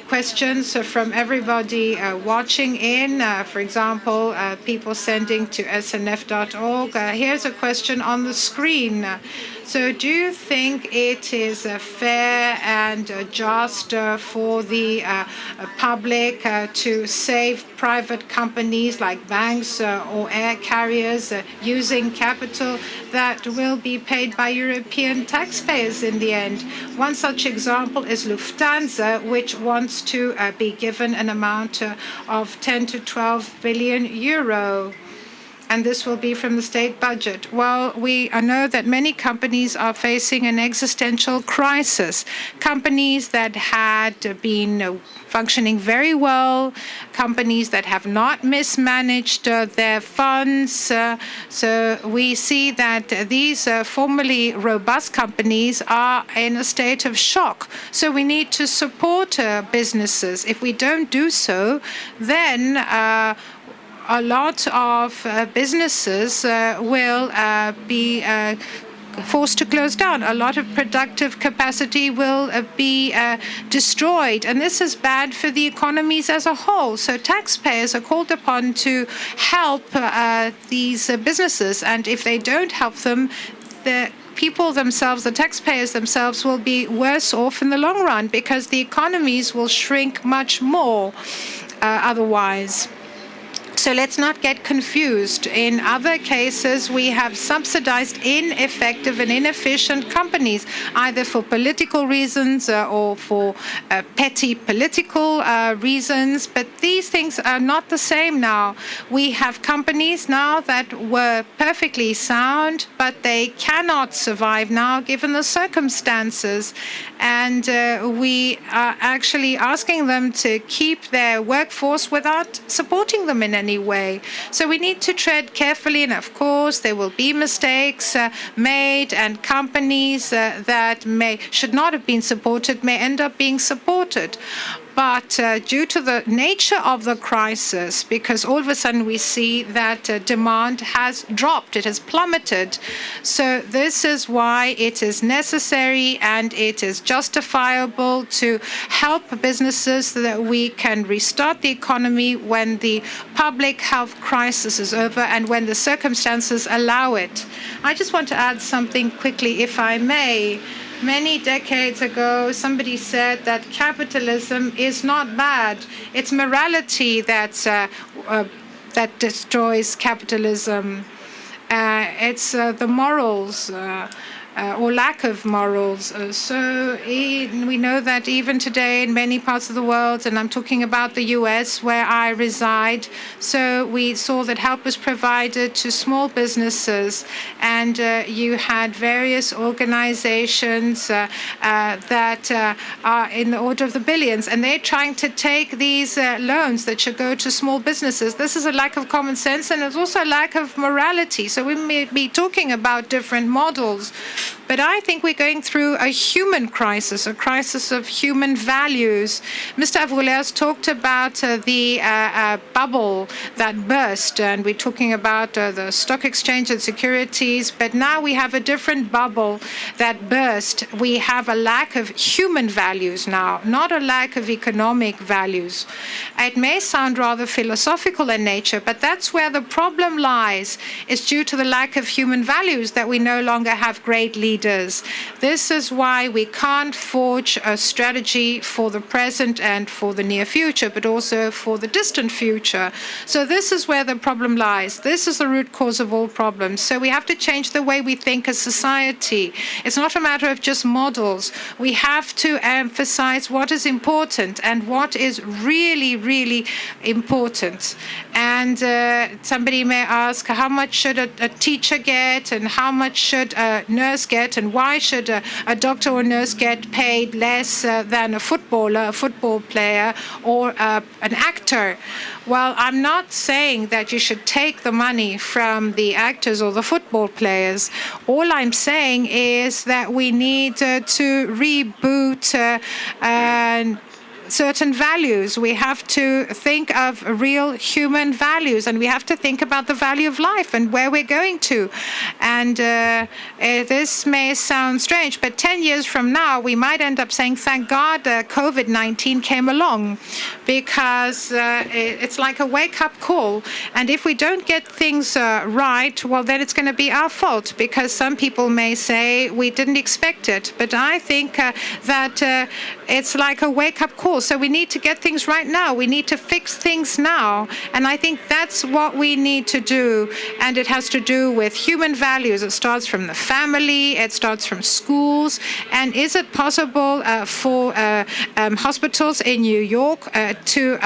questions from everybody watching in. For example, people sending to snf.org. Here's a question on the screen. So do you think it is fair and just for the public to save private companies like banks or air carriers using capital that will be paid by European taxpayers in the end? One such example is Lufthansa, which wants to be given an amount of 10 to 12 billion euro. And this will be from the state budget. Well, we know that many companies are facing an existential crisis. Companies that had been functioning very well, companies that have not mismanaged their funds. So we see that these formerly robust companies are in a state of shock. So we need to support businesses. If we don't do so, then a lot of businesses will be forced to close down. A lot of productive capacity will be destroyed. And this is bad for the economies as a whole. So taxpayers are called upon to help these businesses. And if they don't help them, the people themselves, the taxpayers themselves, will be worse off in the long run because the economies will shrink much more otherwise. So let's not get confused. In other cases, we have subsidized ineffective and inefficient companies, either for political reasons or for petty political reasons. But these things are not the same now. We have companies now that were perfectly sound, but they cannot survive now given the circumstances. And we are actually asking them to keep their workforce without supporting them in any way. So we need to tread carefully, and of course there will be mistakes made, and companies that should not have been supported may end up being supported. But due to the nature of the crisis, because all of a sudden we see that demand has dropped, it has plummeted. So this is why it is necessary and it is justifiable to help businesses so that we can restart the economy when the public health crisis is over and when the circumstances allow it. I just want to add something quickly, if I may. Many decades ago, somebody said that capitalism is not bad. It's morality that destroys capitalism. It's the morals or lack of morals. So we know that even today in many parts of the world, and I'm talking about the US where I reside, so we saw that help was provided to small businesses, and you had various organizations that are in the order of the billions, and they're trying to take these loans that should go to small businesses. This is a lack of common sense, and it's also a lack of morality. So we may be talking about different models, but I think we're going through a human crisis, a crisis of human values. Mr. Avgouleas talked about the bubble that burst, and we're talking about the stock exchange and securities, but now we have a different bubble that burst. We have a lack of human values now, not a lack of economic values. It may sound rather philosophical in nature, but that's where the problem lies. It's due to the lack of human values that we no longer have great leaders. This is why we can't forge a strategy for the present and for the near future, but also for the distant future. So this is where the problem lies. This is the root cause of all problems. So we have to change the way we think as society. It's not a matter of just models. We have to emphasize what is important and what is really, really important. And somebody may ask, how much should a teacher get and how much should a nurse get? get, and why should a doctor or nurse get paid less than a footballer, a football player, or an actor? Well, I'm not saying that you should take the money from the actors or the football players. All I'm saying is that we need to reboot certain values. We have to think of real human values, and we have to think about the value of life and where we're going to. And this may sound strange, but 10 years from now, we might end up saying, thank God COVID-19 came along, because it's like a wake-up call. And if we don't get things right, well, then it's going to be our fault, because some people may say we didn't expect it. But I think that it's like a wake-up call. So we need to get things right now. We need to fix things now. And I think that's what we need to do. And it has to do with human values. It starts from the family. It starts from schools. And is it possible for hospitals in New York to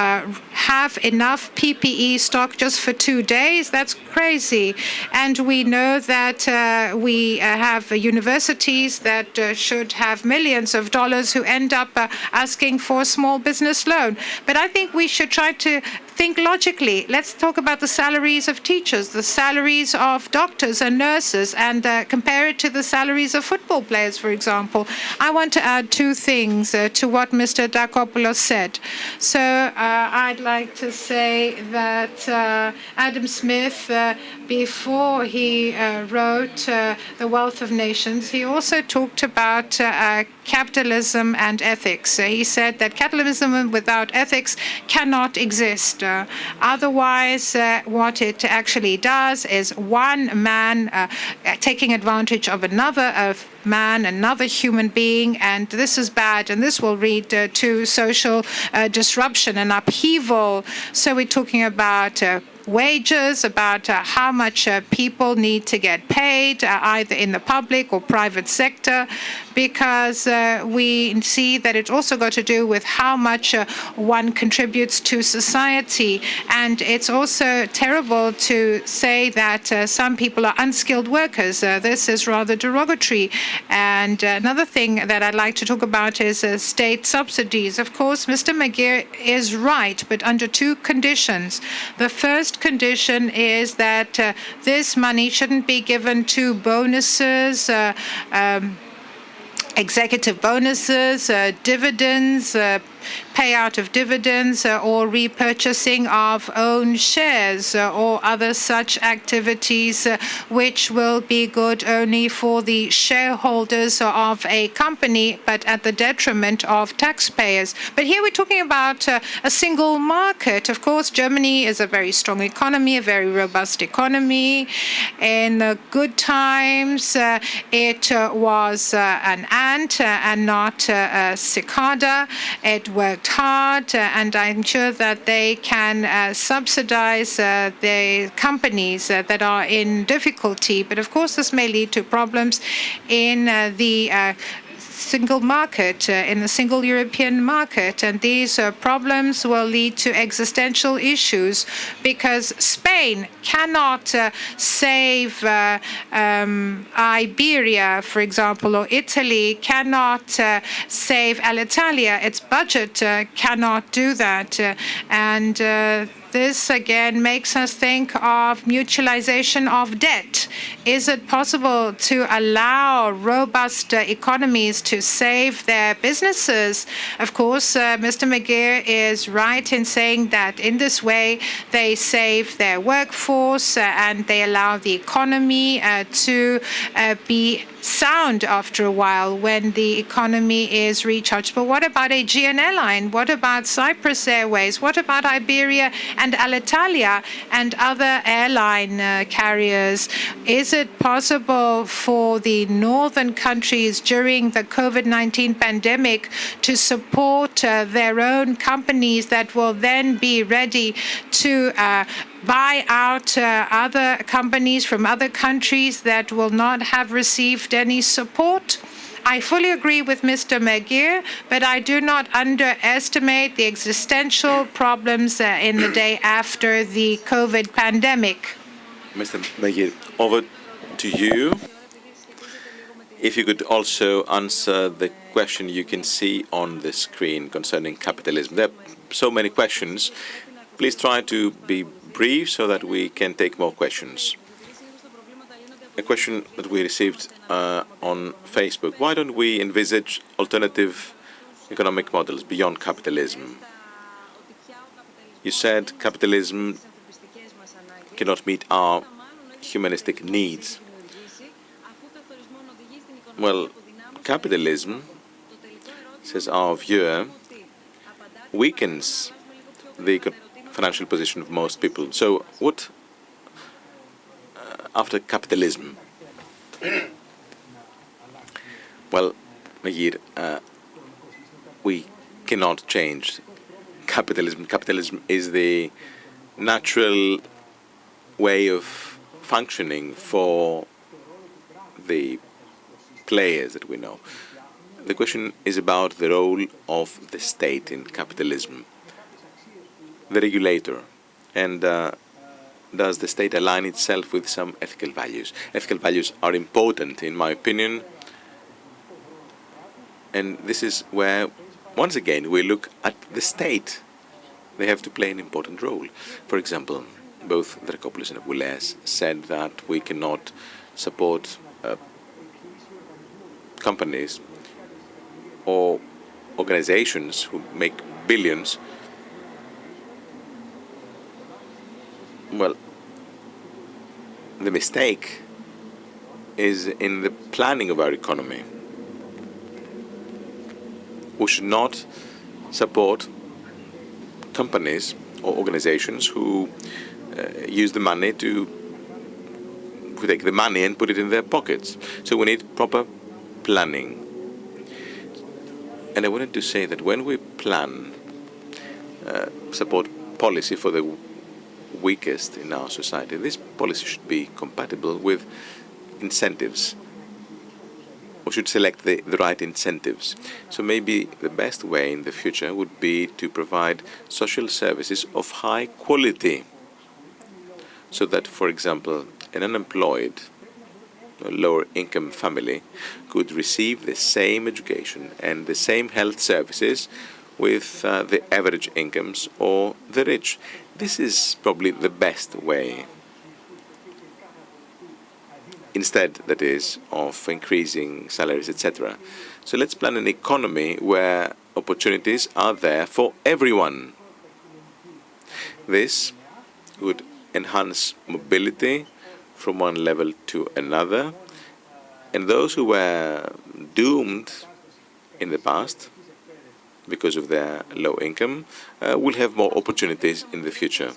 have enough PPE stock just for 2 days? That's crazy. And we know that we have universities that should have millions of dollars who end up asking for small business loan. But I think we should try to think logically. Let's talk about the salaries of teachers, the salaries of doctors and nurses, and compare it to the salaries of football players, for example. I want to add two things to what Mr. Dakopoulos said. So I'd like to say that Adam Smith, before he wrote The Wealth of Nations, he also talked about capitalism and ethics. He said that capitalism without ethics cannot exist. Otherwise, what it actually does is one man taking advantage of another man, another human being, and this is bad, and this will lead to social disruption and upheaval. So we're talking about wages, about how much people need to get paid, either in the public or private sector, because we see that it's also got to do with how much one contributes to society. And it's also terrible to say that some people are unskilled workers. This is rather derogatory. And another thing that I'd like to talk about is state subsidies. Of course, Mr. Maguire is right, but under two conditions. The first condition is that this money shouldn't be given to bonuses, executive bonuses, dividends, payout of dividends, or repurchasing of own shares, or other such activities which will be good only for the shareholders of a company, but at the detriment of taxpayers. But here we're talking about a single market. Of course, Germany is a very strong economy, a very robust economy. In good times, it was an ant and not a cicada. It worked hard, and I'm sure that they can subsidize the companies that are in difficulty. But of course, this may lead to problems in the single market, in the single European market. And these problems will lead to existential issues, because Spain cannot save Iberia, for example, or Italy cannot save Alitalia. Its budget cannot do that. And this again makes us think of mutualization of debt. Is it possible to allow robust economies to save their businesses? Of course, Mr. Maguire is right in saying that in this way they save their workforce and they allow the economy to be sound after a while when the economy is recharged. But what about Aegean Airline? What about Cyprus Airways? What about Iberia and Alitalia and other airline carriers? Is it possible for the northern countries during the COVID-19 pandemic to support their own companies that will then be ready to buy out other companies from other countries that will not have received any support? I fully agree with Mr. Maguire, but I do not underestimate the existential problems in the day after the COVID pandemic. Mr. Maguire, over to you. If you could also answer the question you can see on the screen concerning capitalism. There are so many questions. Please try to be brief so that we can take more questions. A question that we received on Facebook. Why don't we envisage alternative economic models beyond capitalism? You said capitalism cannot meet our humanistic needs. Well, capitalism, says our viewer, weakens the financial position of most people. So what after capitalism? Well, Magir, we cannot change capitalism. Capitalism is the natural way of functioning for the players that we know. The question is about the role of the state in capitalism, the regulator, and does the state align itself with some ethical values? Ethical values are important, in my opinion, and this is where, once again, we look at the state. They have to play an important role. For example, both Dracopoulos and Avgouleas said that we cannot support companies or organizations who make billions. Well, the mistake is in the planning of our economy. We should not support companies or organizations who use the money who take the money and put it in their pockets. So we need proper planning. And I wanted to say that when we plan support policy for the weakest in our society, this policy should be compatible with incentives. We should select the right incentives. So maybe the best way in the future would be to provide social services of high quality, so that, for example, an unemployed lower income family could receive the same education and the same health services with the average incomes or the rich. This is probably the best way, instead, that is, of increasing salaries, etc. So let's plan an economy where opportunities are there for everyone. This would enhance mobility from one level to another, and those who were doomed in the past because of their low income will have more opportunities in the future.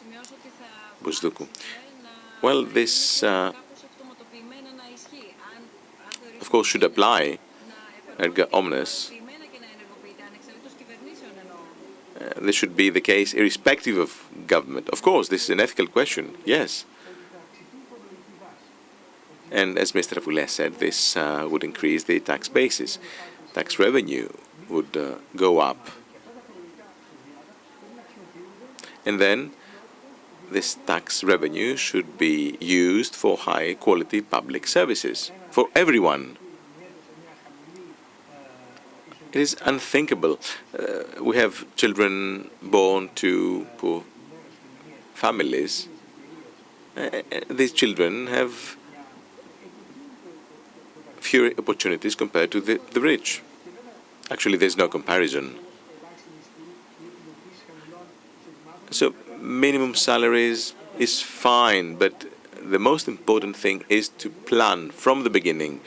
Bousdoukou. Well, this of course should apply erga omnes. This should be the case irrespective of government. Of course, this is an ethical question, yes. And as Mr. Avgouleas said, this would increase the tax basis. Tax revenue would go up. And then this tax revenue should be used for high quality public services for everyone. It is unthinkable. We have children born to poor families. These children have fewer opportunities compared to the rich. Actually, there's no comparison. So minimum salaries is fine, but the most important thing is to plan from the beginning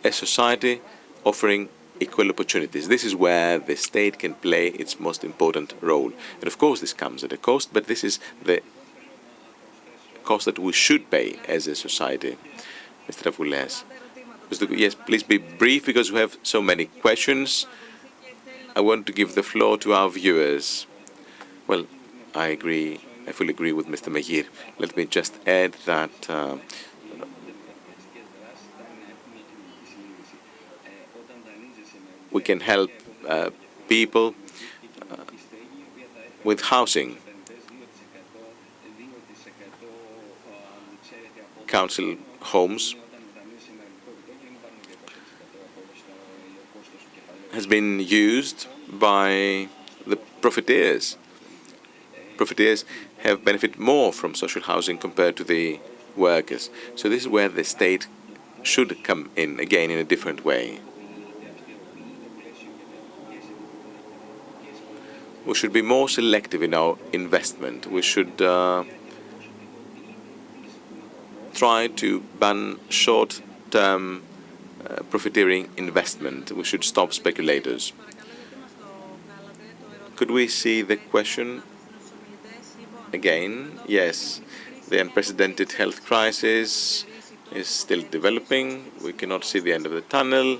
a society offering equal opportunities. This is where the state can play its most important role. And of course this comes at a cost, but this is the cost that we should pay as a society. Mr. Avgouleas. Yes, please be brief because we have so many questions. I want to give the floor to our viewers. Well, I fully agree with Mr. Magir. Let me just add that we can help people with housing. Council homes has been used by the profiteers. Profiteers have benefited more from social housing compared to the workers. So this is where the state should come in again in a different way. We should be more selective in our investment. We should try to ban short-term profiteering investment. We should stop speculators. Could we see the question again? Yes. The unprecedented health crisis is still developing. We cannot see the end of the tunnel.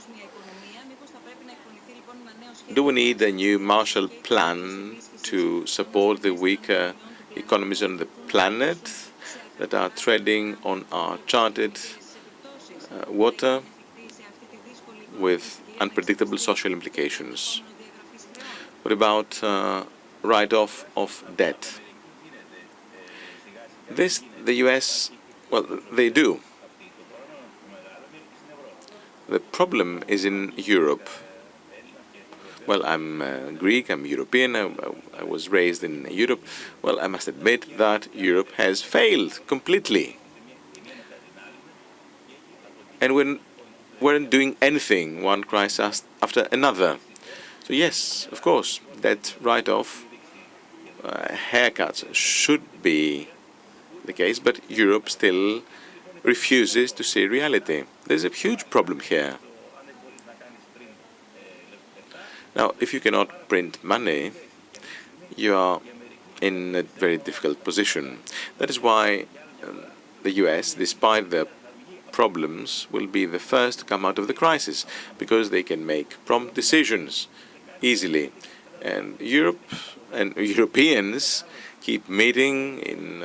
Do we need a new Marshall Plan to support the weaker economies on the planet that are treading on our charted water with unpredictable social implications? What about write-off of debt? This, the US, well, they do. The problem is in Europe. Well, I'm Greek, I'm European, I was raised in Europe. Well, I must admit that Europe has failed completely. And we weren't doing anything, one crisis after another. So yes, of course, that write-off, haircuts should be the case, but Europe still refuses to see reality. There's a huge problem here. Now, if you cannot print money, you are in a very difficult position. That is why the US, despite their problems, will be the first to come out of the crisis, because they can make prompt decisions easily. And Europe and Europeans keep meeting in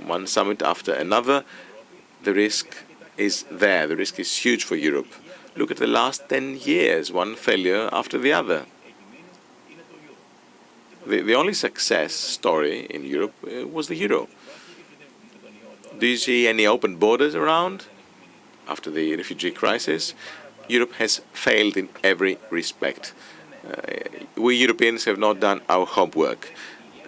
one summit after another. The risk is there. The risk is huge for Europe. Look at the last 10 years, one failure after the other. The only success story in Europe was the euro. Do you see any open borders around after the refugee crisis? Europe has failed in every respect. We Europeans have not done our homework.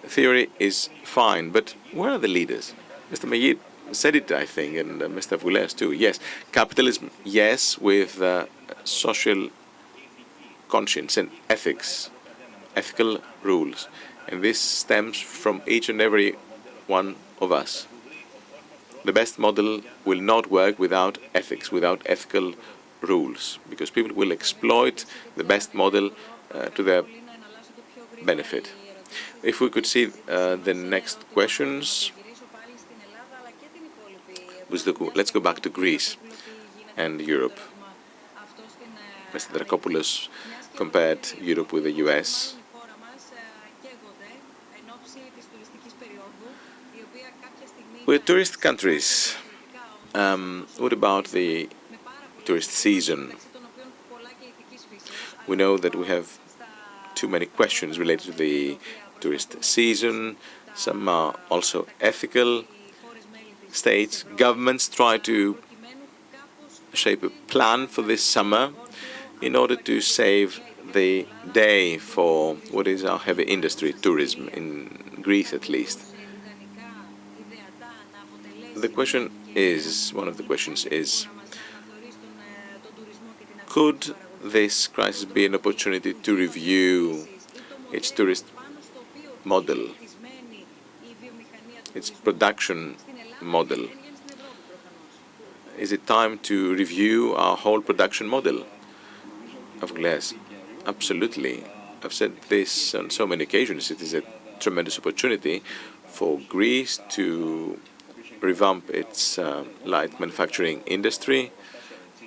Theory is fine, but where are the leaders? Mr. Megid said it, I think, and Mr. Avgouleas too. Yes, capitalism, yes, with social conscience and ethics, ethical rules. And this stems from each and every one of us. The best model will not work without ethics, without ethical rules, because people will exploit the best model to their benefit. If we could see the next questions. Let's go back to Greece and Europe. Mr. Drakopoulos compared Europe with the US. We're tourist countries. What about the tourist season? We know that we have too many questions related to the tourist season. Some are also ethical. States, governments try to shape a plan for this summer in order to save the day for what is our heavy industry, tourism, in Greece at least. The question is, one of the questions is, could this crisis be an opportunity to review its tourist model, its production model? Is it time to review our whole production model? Avgouleas, absolutely. I've said this on so many occasions. It is a tremendous opportunity for Greece to revamp its light manufacturing industry.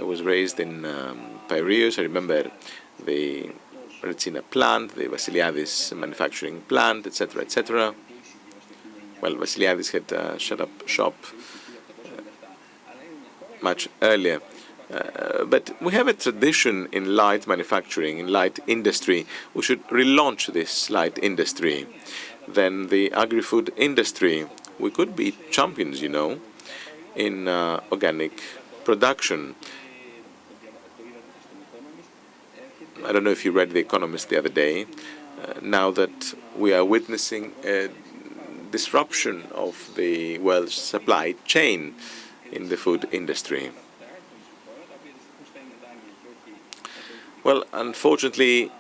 I was raised in Piraeus. I remember the Retsina plant, the Vasiliadis manufacturing plant, etc., etc. Well, Vasiliadis had shut up shop much earlier. But we have a tradition in light manufacturing, in light industry. We should relaunch this light industry. Then the agri-food industry. We could be champions, you know, in organic production. I don't know if you read The Economist the other day, now that we are witnessing a disruption of the world's supply chain in the food industry. Well, unfortunately,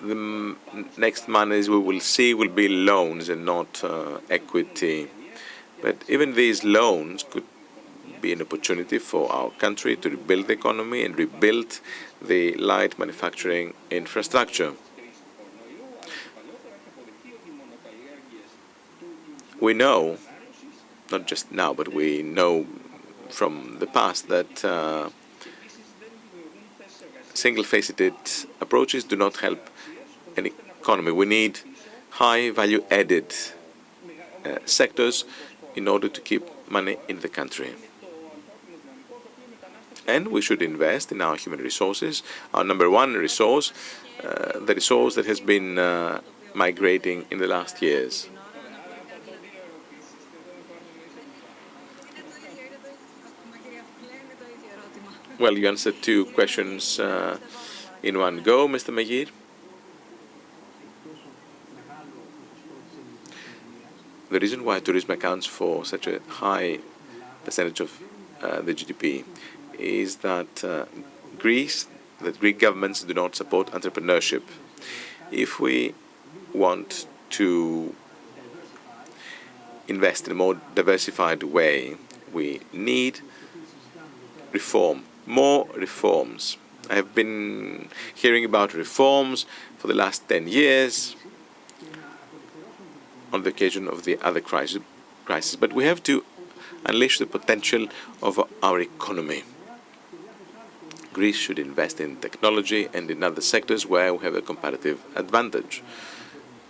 the next monies we will see will be loans and not equity. But even these loans could be an opportunity for our country to rebuild the economy and rebuild the light manufacturing infrastructure. We know, not just now, but we know from the past that single-faceted approaches do not help an economy. We need high value-added sectors in order to keep money in the country. And we should invest in our human resources, our number one resource, the resource that has been migrating in the last years. Well, you answered two questions in one go, Mr. Megir. The reason why tourism accounts for such a high percentage of the GDP is that Greek governments do not support entrepreneurship. If we want to invest in a more diversified way, we need reform. More reforms. I have been hearing about reforms for the last 10 years on the occasion of the other crisis. But we have to unleash the potential of our economy. Greece should invest in technology and in other sectors where we have a comparative advantage.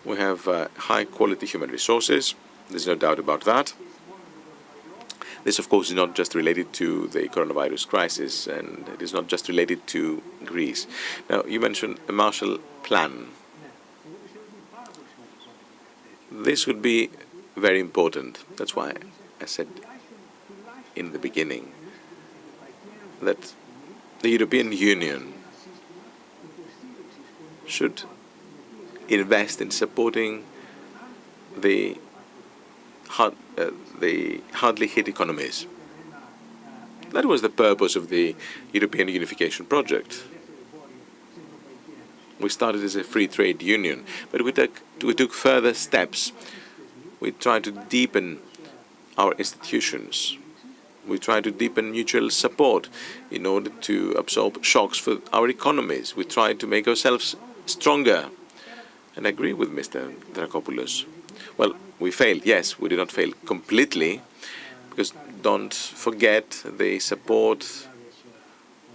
We have high-quality human resources. There's no doubt about that. This, of course, is not just related to the coronavirus crisis, and it is not just related to Greece. Now, you mentioned a Marshall Plan. This would be very important. That's why I said in the beginning that the European Union should invest in supporting the hardly hit economies. That was the purpose of the European unification project. We started as a free trade union, but we took further steps. We tried to deepen our institutions. We tried to deepen mutual support in order to absorb shocks for our economies. We tried to make ourselves stronger. And I agree with Mr. Drakopoulos. Well, we failed. Yes, we did not fail completely, because don't forget the support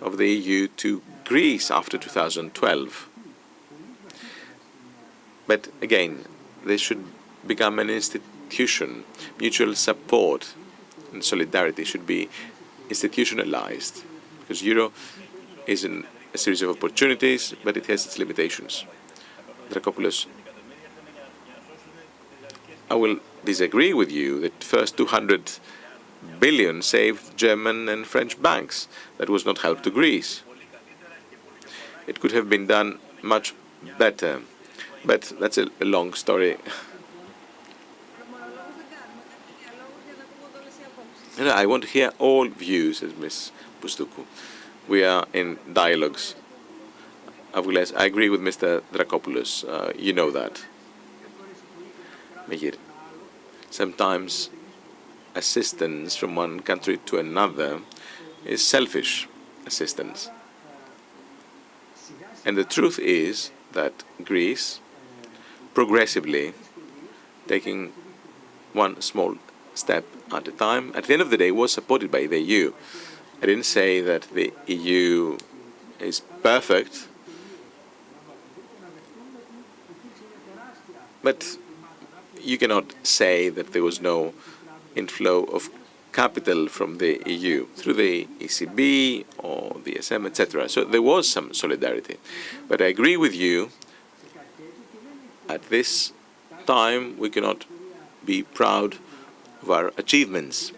of the EU to Greece after 2012. But again, this should become an institution. Mutual support and solidarity should be institutionalized, because Euro is a series of opportunities, but it has its limitations. Drakopoulos, I will disagree with you that first 200 billion saved German and French banks. That was not help to Greece. It could have been done much better, but that's a long story. I want to hear all views, says Ms. Pustuku. We are in dialogues. Avgouleas, I agree with Mr. Drakopoulos. You know that. Megir. Sometimes assistance from one country to another is selfish assistance. And the truth is that Greece, progressively taking one small step at a time, at the end of the day was supported by the EU. I didn't say that the EU is perfect, but you cannot say that there was no inflow of capital from the EU through the ECB or the SM, etc. So there was some solidarity. But I agree with you, at this time we cannot be proud of our achievements.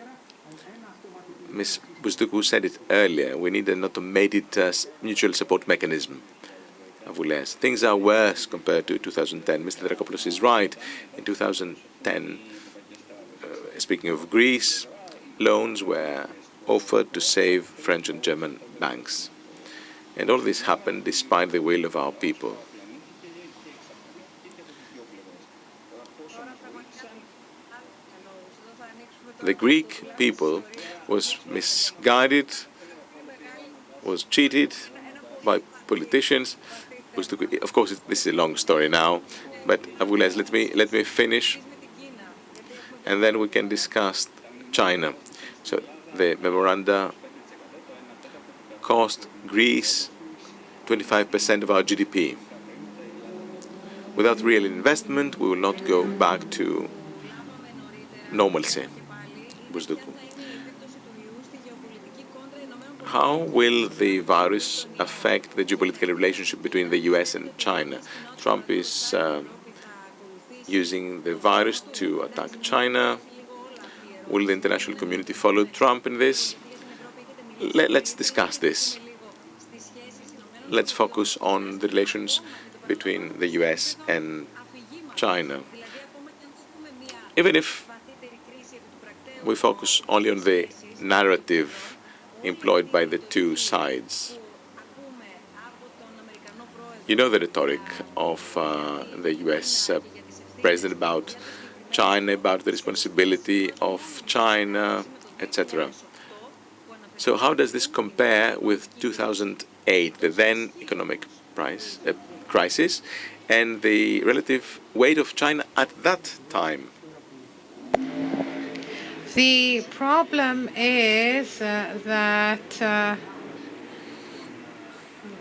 Ms. Pustuku said it earlier, we need an automated mutual support mechanism. Avgouleas. Things are worse compared to 2010. Mr. Drakopoulos is right. In 2010, speaking of Greece, loans were offered to save French and German banks. And all this happened despite the will of our people. The Greek people was misguided, was cheated by politicians. Of course, this is a long story now, but Avgouleas, let me finish, and then we can discuss China. So the memoranda cost Greece 25% of our GDP. Without real investment, we will not go back to normalcy. How will the virus affect the geopolitical relationship between the US and China? Trump is using the virus to attack China. Will the international community follow Trump in this? Let's discuss this. Let's focus on the relations between the US and China. Even if we focus only on the narrative employed by the two sides. You know the rhetoric of the US president about China, about the responsibility of China, etc. So how does this compare with 2008, the then economic crisis, and the relative weight of China at that time? The problem is that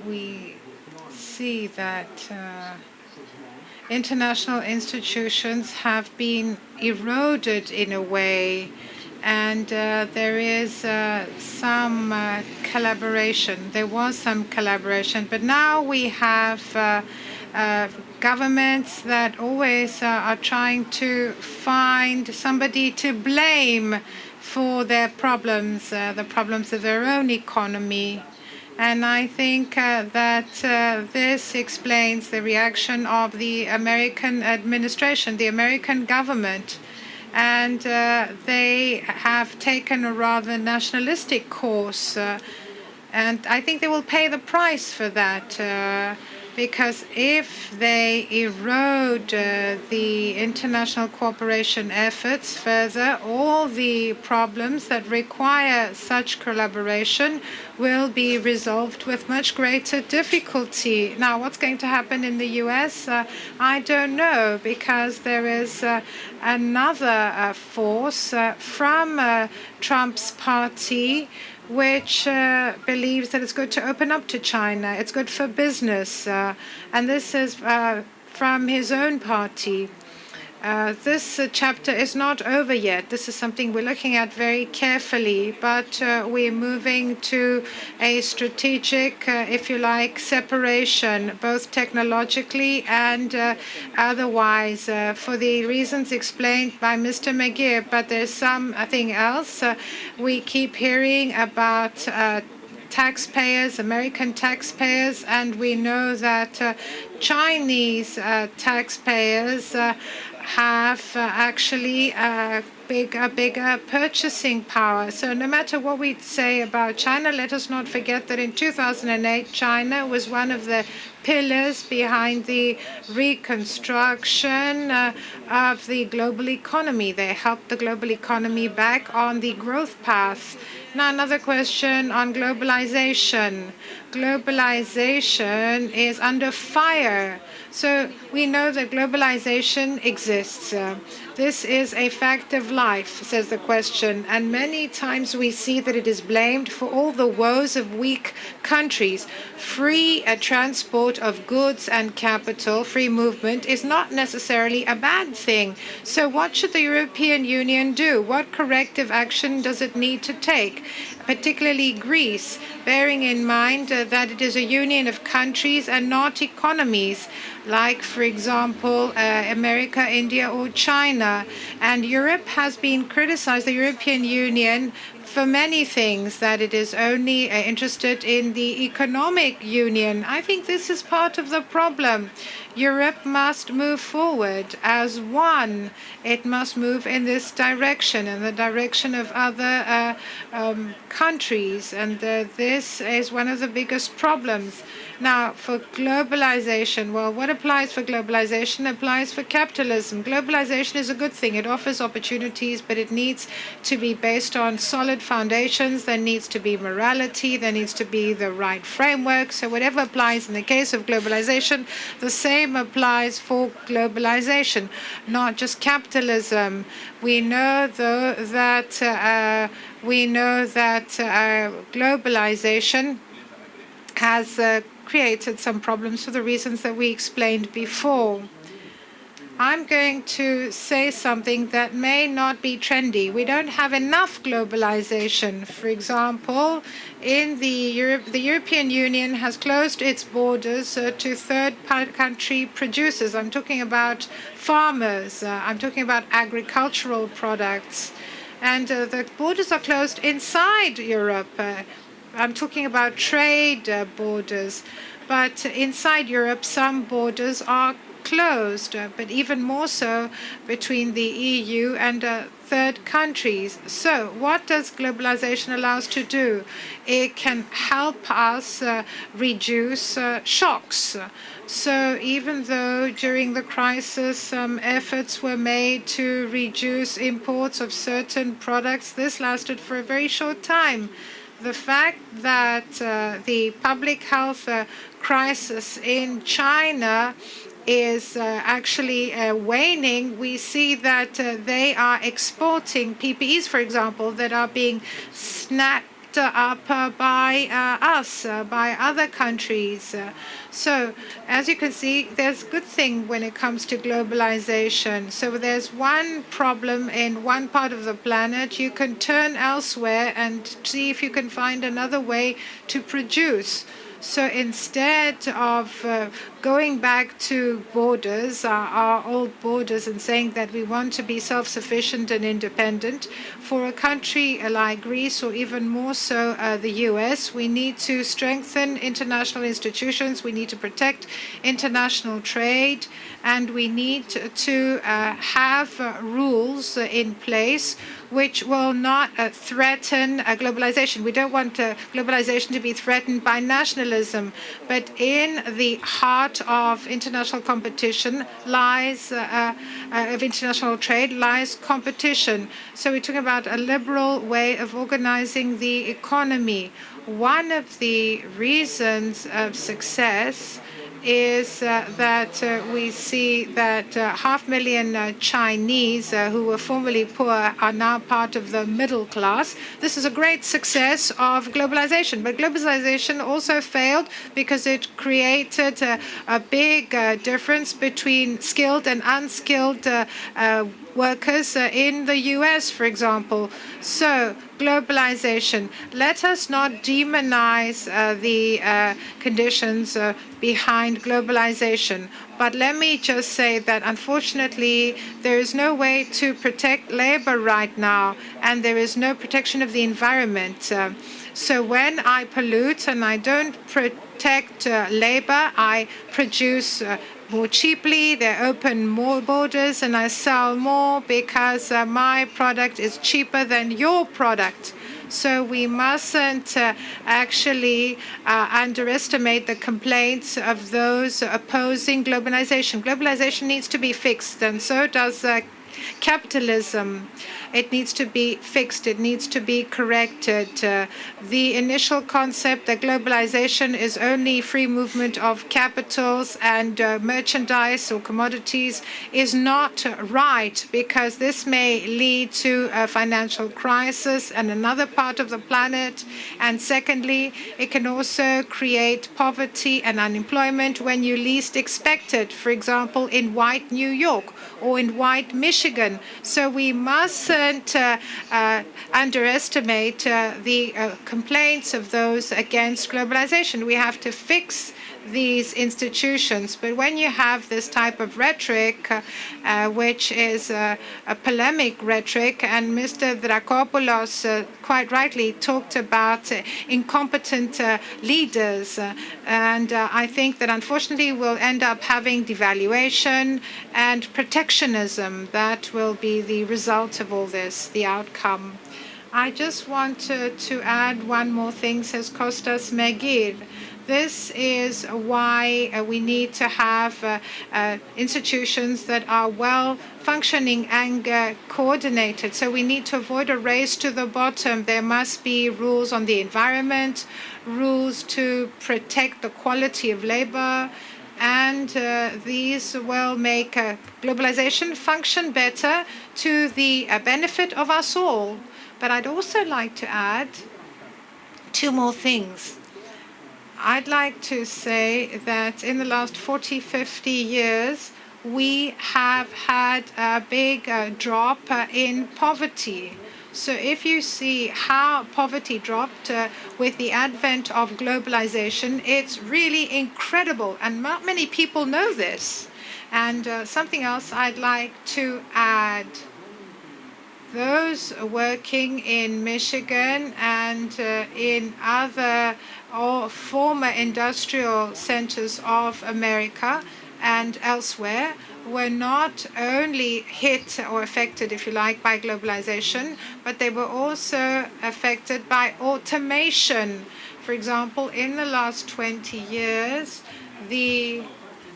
we see that international institutions have been eroded in a way, and there is some collaboration. There was some collaboration, but now we have governments that always are trying to find somebody to blame for their problems, the problems of their own economy. And I think that this explains the reaction of the American administration, the American government. And they have taken a rather nationalistic course. And I think they will pay the price for that. Because if they erode the international cooperation efforts further, all the problems that require such collaboration will be resolved with much greater difficulty. Now, what's going to happen in the US? I don't know, because there is another force from Trump's party which believes that it's good to open up to China. It's good for business. And this is from his own party. This chapter is not over yet. This is something we're looking at very carefully, but we're moving to a strategic, if you like, separation, both technologically and otherwise, for the reasons explained by Mr. Maguire. But there's something else. We keep hearing about taxpayers, American taxpayers, and we know that Chinese taxpayers have actually a bigger purchasing power. So no matter what we say about China, let us not forget that in 2008, China was one of the pillars behind the reconstruction of the global economy. They helped the global economy back on the growth path. Now, another question on globalization. Globalization is under fire. So we know that globalization exists. This is a fact of life, says the question. And many times we see that it is blamed for all the woes of weak countries. Free transport of goods and capital, free movement, is not necessarily a bad thing. So what should the European Union do? What corrective action does it need to take? Particularly Greece, bearing in mind that it is a union of countries and not economies, like, for example, America, India, or China. And Europe has been criticized, the European Union, for many things, that it is only interested in the economic union. I think this is part of the problem. Europe must move forward as one. It must move in this direction, in the direction of other countries. And this is one of the biggest problems. Now, for globalization, well, what applies for globalization applies for capitalism. Globalization is a good thing. It offers opportunities, but it needs to be based on solid foundations. There needs to be morality. There needs to be the right framework. So whatever applies in the case of globalization, the same applies for globalization, not just capitalism. We know, though, that globalization has created some problems for the reasons that we explained before. I'm going to say something that may not be trendy. We don't have enough globalization. For example, in the European Union has closed its borders to third country producers. I'm talking about farmers. I'm talking about agricultural products. And the borders are closed inside Europe. I'm talking about trade borders. But inside Europe, some borders are closed, but even more so between the EU and third countries. So what does globalization allow us to do? It can help us reduce shocks. So even though during the crisis some efforts were made to reduce imports of certain products, this lasted for a very short time. The fact that the public health crisis in China is actually waning, we see that they are exporting PPEs, for example, that are being snapped up by us, by other countries. So, as you can see, there's a good thing when it comes to globalization. So there's one problem in one part of the planet. You can turn elsewhere and see if you can find another way to produce. So instead of going back to borders, our old borders, and saying that we want to be self-sufficient and independent, for a country like Greece, or even more so the US, we need to strengthen international institutions, we need to protect international trade, and we need to have rules in place which will not threaten globalization. We don't want globalization to be threatened by nationalism, but in the heart of international competition lies, of international trade lies competition. So we're talking about a liberal way of organizing the economy. One of the reasons of success is that we see that 500,000 Chinese who were formerly poor are now part of the middle class. This is a great success of globalization, but globalization also failed because it created a big difference between skilled and unskilled workers in the US, for example. So, globalization. Let us not demonize the conditions behind globalization. But let me just say that unfortunately, there is no way to protect labor right now, and there is no protection of the environment. So when I pollute and I don't protect labor, I produce more cheaply, they open more borders, and I sell more because my product is cheaper than your product. So we mustn't actually underestimate the complaints of those opposing globalization. Globalization needs to be fixed, and so does capitalism. It needs to be fixed. It needs to be corrected. The initial concept that globalization is only free movement of capitals and merchandise or commodities is not right, because this may lead to a financial crisis in another part of the planet. And secondly, it can also create poverty and unemployment when you least expect it, for example, in white New York or in white Michigan. So we mustn't underestimate the complaints of those against globalization. We have to fix these institutions. But when you have this type of rhetoric, which is a polemic rhetoric, and Mr. Drakopoulos quite rightly talked about incompetent leaders, and I think that unfortunately we'll end up having devaluation and protectionism. That will be the result of all this, the outcome. I just wanted to add one more thing, says Kostas Megir. This is why we need to have institutions that are well functioning and coordinated. So we need to avoid a race to the bottom. There must be rules on the environment, rules to protect the quality of labor, and these will make globalization function better to the benefit of us all. But I'd also like to add two more things. I'd like to say that in the last 40, 50 years, we have had a big drop in poverty. So if you see how poverty dropped with the advent of globalization, it's really incredible. And not many people know this. And something else I'd like to add. Those working in Michigan and in other former industrial centers of America and elsewhere were not only hit or affected, if you like, by globalization, but they were also affected by automation. For example, in the last 20 years, the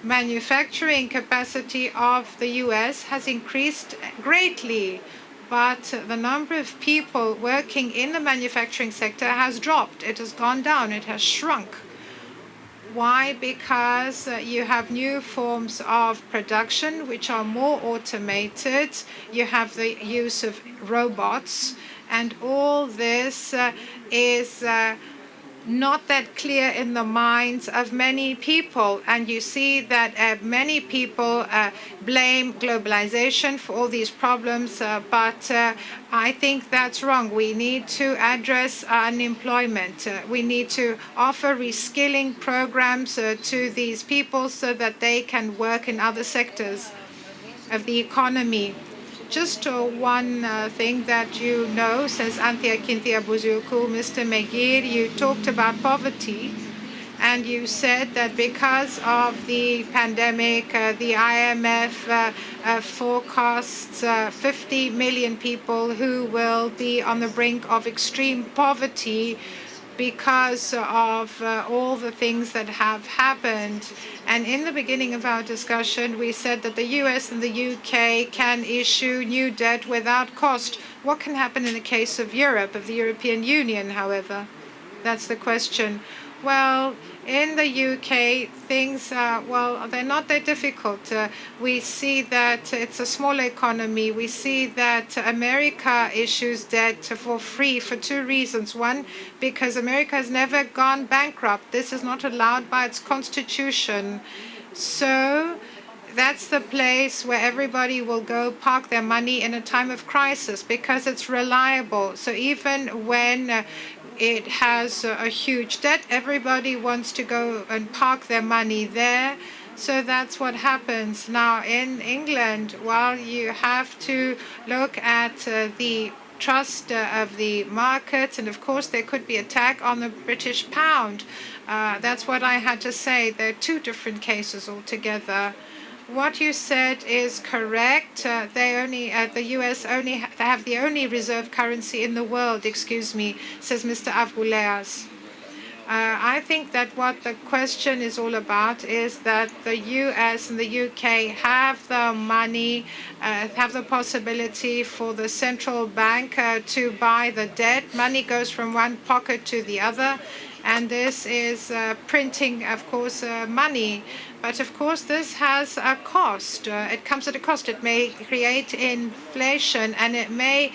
manufacturing capacity of the US has increased greatly, but the number of people working in the manufacturing sector has dropped. It has gone down. It has shrunk. Why? Because you have new forms of production which are more automated. You have the use of robots, and all this is not that clear in the minds of many people. And you see that many people blame globalization for all these problems, but I think that's wrong. We need to address unemployment. We need to offer reskilling programs to these people so that they can work in other sectors of the economy. Just one thing that you know, says Anthea Kinthia Buzuku, Mr. Megir, you talked about poverty, and you said that because of the pandemic, the IMF forecasts 50 million people who will be on the brink of extreme poverty because of all the things that have happened. And in the beginning of our discussion, we said that the US and the UK can issue new debt without cost. What can happen in the case of Europe, of the European Union, however? That's the question. Well, in the UK, things, they're not that difficult. We see that it's a small economy. We see that America issues debt for free for two reasons. One, because America has never gone bankrupt. This is not allowed by its constitution. So that's the place where everybody will go park their money in a time of crisis because it's reliable. So even when it has a huge debt, everybody wants to go and park their money there. So that's what happens. Now in England, well, you have to look at the trust of the markets, and of course there could be attack on the British pound. That's what I had to say. There are two different cases altogether. What you said is correct. The US only have the only reserve currency in the world, says Mr. Avgouleas. I think that what the question is all about is that the US and the UK have the money, have the possibility for the central bank to buy the debt. Money goes from one pocket to the other. And this is printing, of course, money. But of course, this has a cost. It comes at a cost. It may create inflation and it may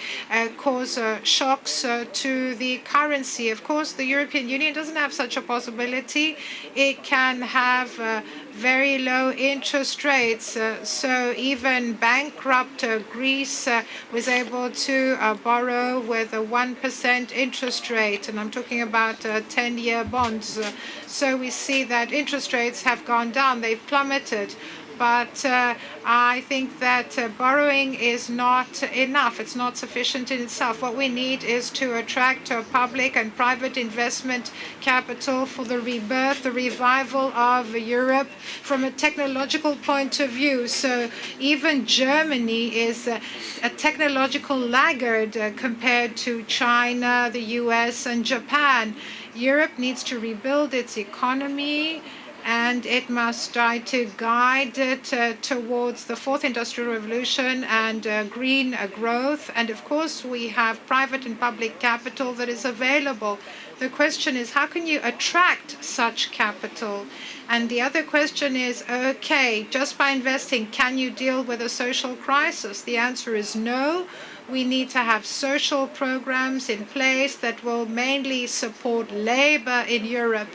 cause shocks to the currency. Of course, the European Union doesn't have such a possibility. It can have very low interest rates. So even bankrupt Greece was able to borrow with a 1% interest rate. And I'm talking about 10-year bonds. So we see that interest rates have gone down. They've plummeted. But I think that borrowing is not enough. It's not sufficient in itself. What we need is to attract public and private investment capital for the rebirth, the revival of Europe from a technological point of view. So even Germany is a technological laggard compared to China, the US, and Japan. Europe needs to rebuild its economy, and it must try to guide it towards the fourth industrial revolution and green growth. And of course, we have private and public capital that is available. The question is, how can you attract such capital? And the other question is, okay, just by investing, can you deal with a social crisis? The answer is no. We need to have social programs in place that will mainly support labor in Europe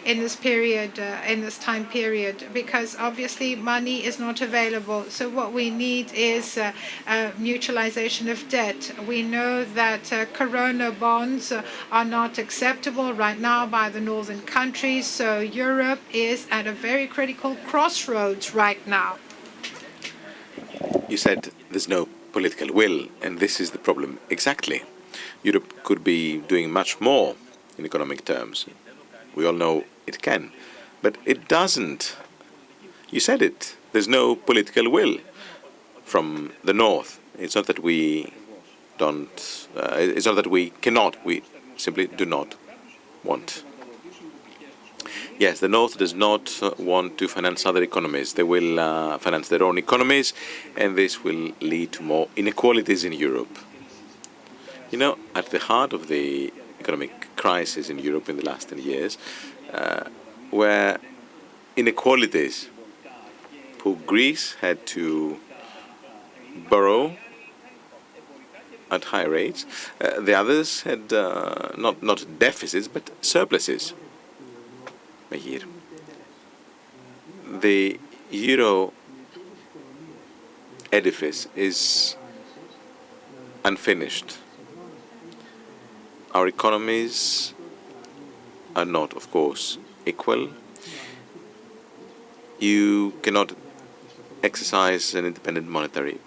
in this period, in this time period, because obviously money is not available. So what we need is mutualization of debt. We know that Corona bonds are not acceptable right now by the northern countries. So Europe is at a very critical crossroads right now. You said there's no political will, and this is the problem. Exactly. Europe could be doing much more in economic terms. We all know it can, but it doesn't. You said it. There's no political will from the north. It's not that we don't. It's not that we cannot. We simply do not want. Yes, the north does not want to finance other economies. They will finance their own economies, and this will lead to more inequalities in Europe. You know, at the heart of the economic crisis in Europe in the last 10 years were inequalities. Poor Greece had to borrow at high rates. The others had not deficits but surpluses. Here, the euro edifice is unfinished. Our economies are not, of course, equal. You cannot exercise an independent monetary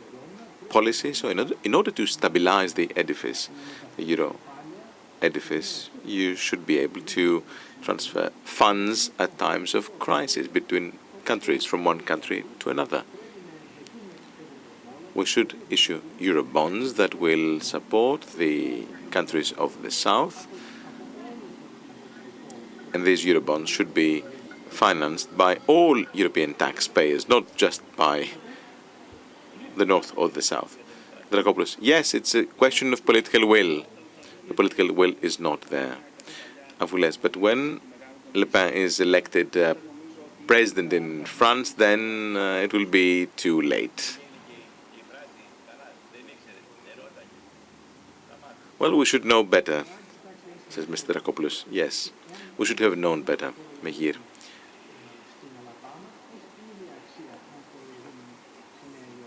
policy. So in order to stabilize the edifice, the euro edifice, you should be able to transfer funds at times of crisis between countries, from one country to another. We should issue euro bonds that will support the countries of the south, and these euro bonds should be financed by all European taxpayers, not just by the north or the south. Dragopoulos, yes, it's a question of political will. The political will is not there. Avgouleas, but when Le Pen is elected president in France, then it will be too late. Well, we should know better, says Mr. Dragopoulos. Yes, we should have known better, Mehir.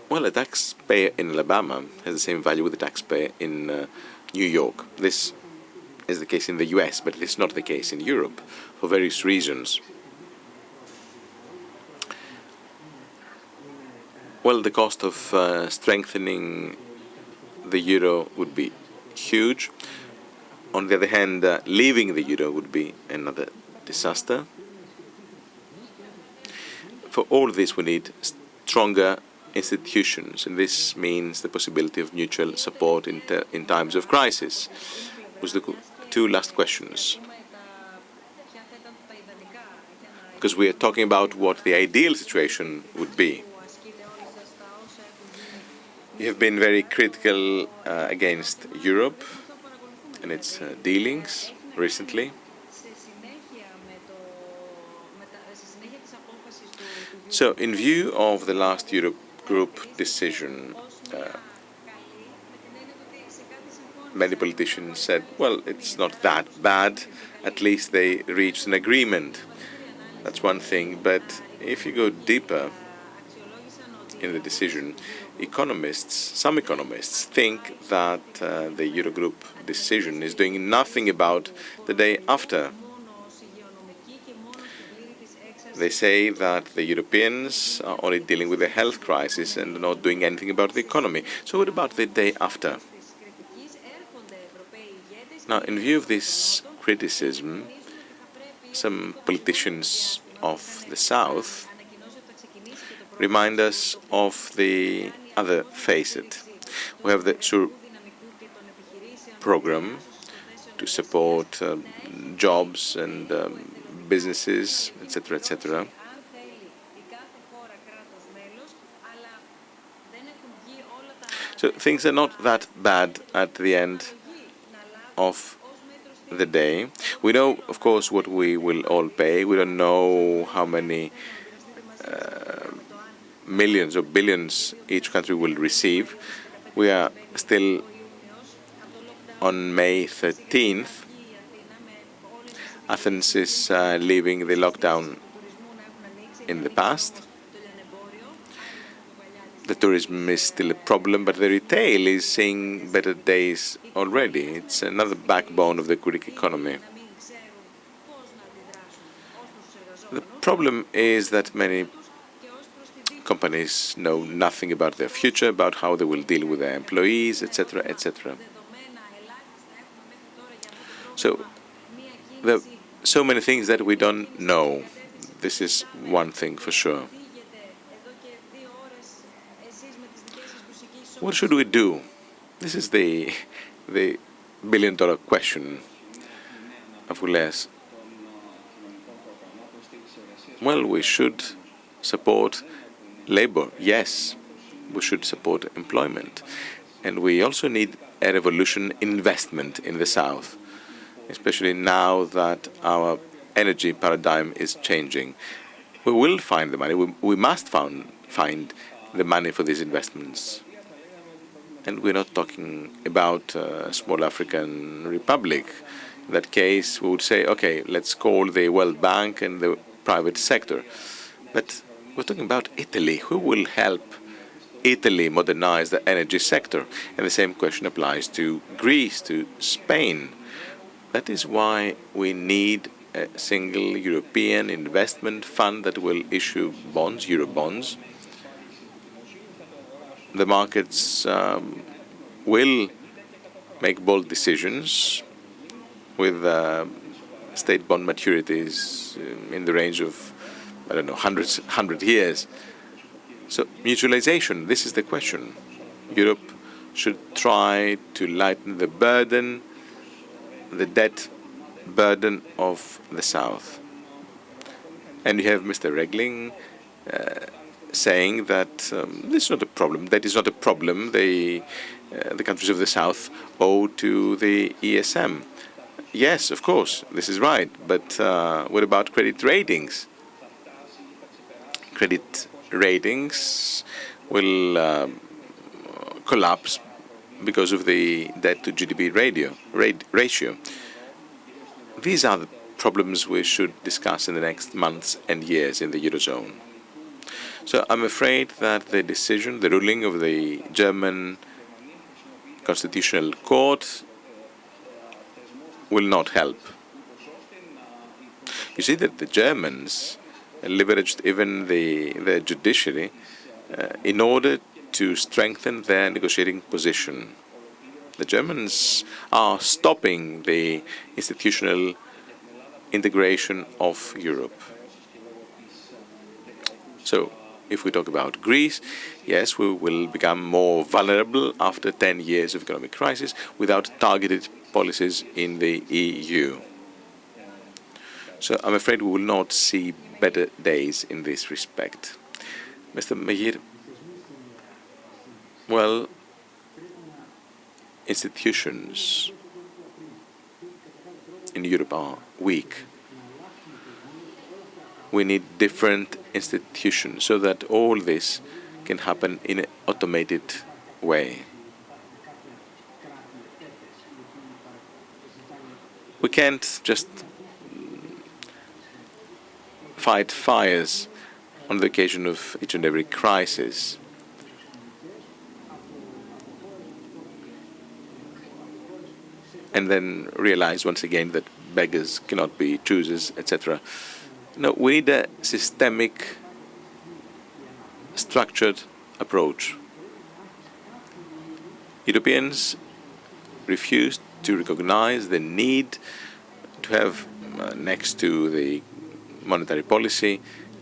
Well, a taxpayer in Alabama has the same value with a taxpayer in New York. This is the case in the US, but this is not the case in Europe for various reasons. Well, the cost of strengthening the euro would be huge. On the other hand, leaving the euro would be another disaster. For all this, we need stronger institutions, and this means the possibility of mutual support in times of crisis. Was the two last questions, because we are talking about what the ideal situation would be. You have been very critical against Europe and its dealings recently. So, in view of the last Eurogroup decision, many politicians said, well, it's not that bad. At least they reached an agreement. That's one thing. But if you go deeper in the decision, some economists think that the Eurogroup decision is doing nothing about the day after. They say that the Europeans are only dealing with the health crisis and not doing anything about the economy. So what about the day after? Now, in view of this criticism, some politicians of the South remind us of the other facet. We have the SURE program to support jobs and businesses, etc., etc. So things are not that bad at the end of the day. We know, of course, what we will all pay. We don't know how many millions or billions each country will receive. We are still on May 13th. Athens is leaving the lockdown in the past. The tourism is still a problem, but the retail is seeing better days already. It's another backbone of the Greek economy. The problem is that many companies know nothing about their future, about how they will deal with their employees, etc., etc. So there are so many things that we don't know. This is one thing for sure. What should we do? This is the billion-dollar question, Avgouleas. Well, we should support labor. Yes, we should support employment. And we also need a revolution in investment in the South, especially now that our energy paradigm is changing. We will find the money. We must find the money for these investments. And we're not talking about a small African republic. In that case, we would say, okay, let's call the World Bank and the private sector. But we're talking about Italy. Who will help Italy modernize the energy sector? And the same question applies to Greece, to Spain. That is why we need a single European investment fund that will issue bonds, Eurobonds. The markets will make bold decisions with state bond maturities in the range of, I don't know, 100 years. So mutualization, this is the question. Europe should try to lighten the burden, the debt burden of the South. And you have Mr. Regling saying that this is not a problem. That is not a problem. The countries of the South owe to the ESM. Yes, of course, this is right. But what about credit ratings? Credit ratings will collapse because of the debt to GDP ratio. These are the problems we should discuss in the next months and years in the Eurozone. So I'm afraid that the decision, the ruling of the German Constitutional Court will not help. You see that the Germans leveraged even the judiciary in order to strengthen their negotiating position. The Germans are stopping the institutional integration of Europe. So, if we talk about Greece, yes, we will become more vulnerable after 10 years of economic crisis without targeted policies in the EU. So I'm afraid we will not see better days in this respect. Mr. Meyer, well, institutions in Europe are weak. We need different institution so that all this can happen in an automated way. We can't just fight fires on the occasion of each and every crisis. And then realize once again that beggars cannot be choosers, etc. No, we need a systemic, structured approach. Europeans refused to recognize the need to have, next to the monetary policy,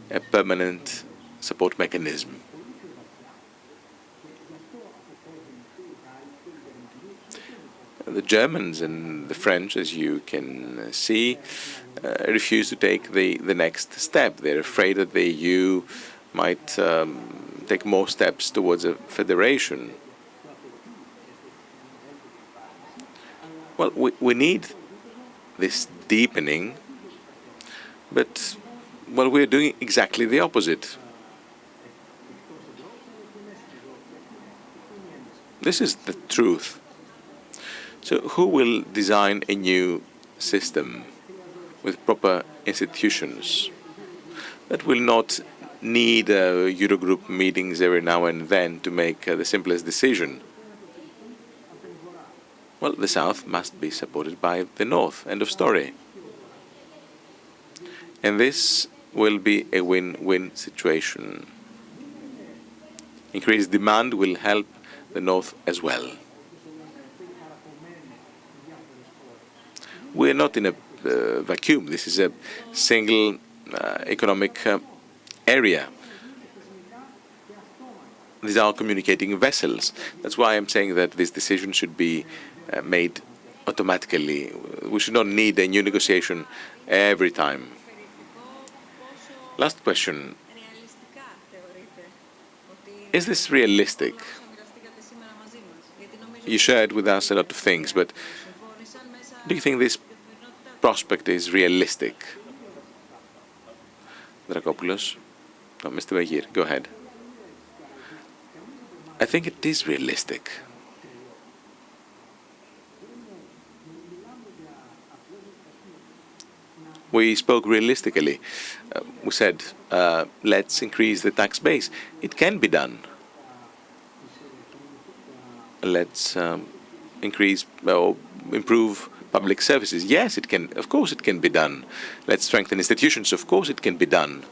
a permanent support mechanism. The Germans and the French, as you can see, refuse to take the next step. They're afraid that the EU might take more steps towards a federation. Well, we need this deepening, but, well, we're doing exactly the opposite. This is the truth. So who will design a new system with proper institutions that will not need Eurogroup meetings every now and then to make the simplest decision? Well, the South must be supported by the North. End of story. And this will be a win-win situation. Increased demand will help the North as well. We're not in a vacuum. This is a single economic area. These are communicating vessels. That's why I'm saying that this decision should be made automatically. We should not need a new negotiation every time. Last question. Is this realistic? You shared with us a lot of things, but do you think this prospect is realistic? Drakopoulos? No, Mr. Megir, go ahead. I think it is realistic. We spoke realistically. We said, let's increase the tax base. It can be done. Let's increase or improve public services. Yes, it can. Of course, it can be done. Let's strengthen institutions. Of course, it can be done.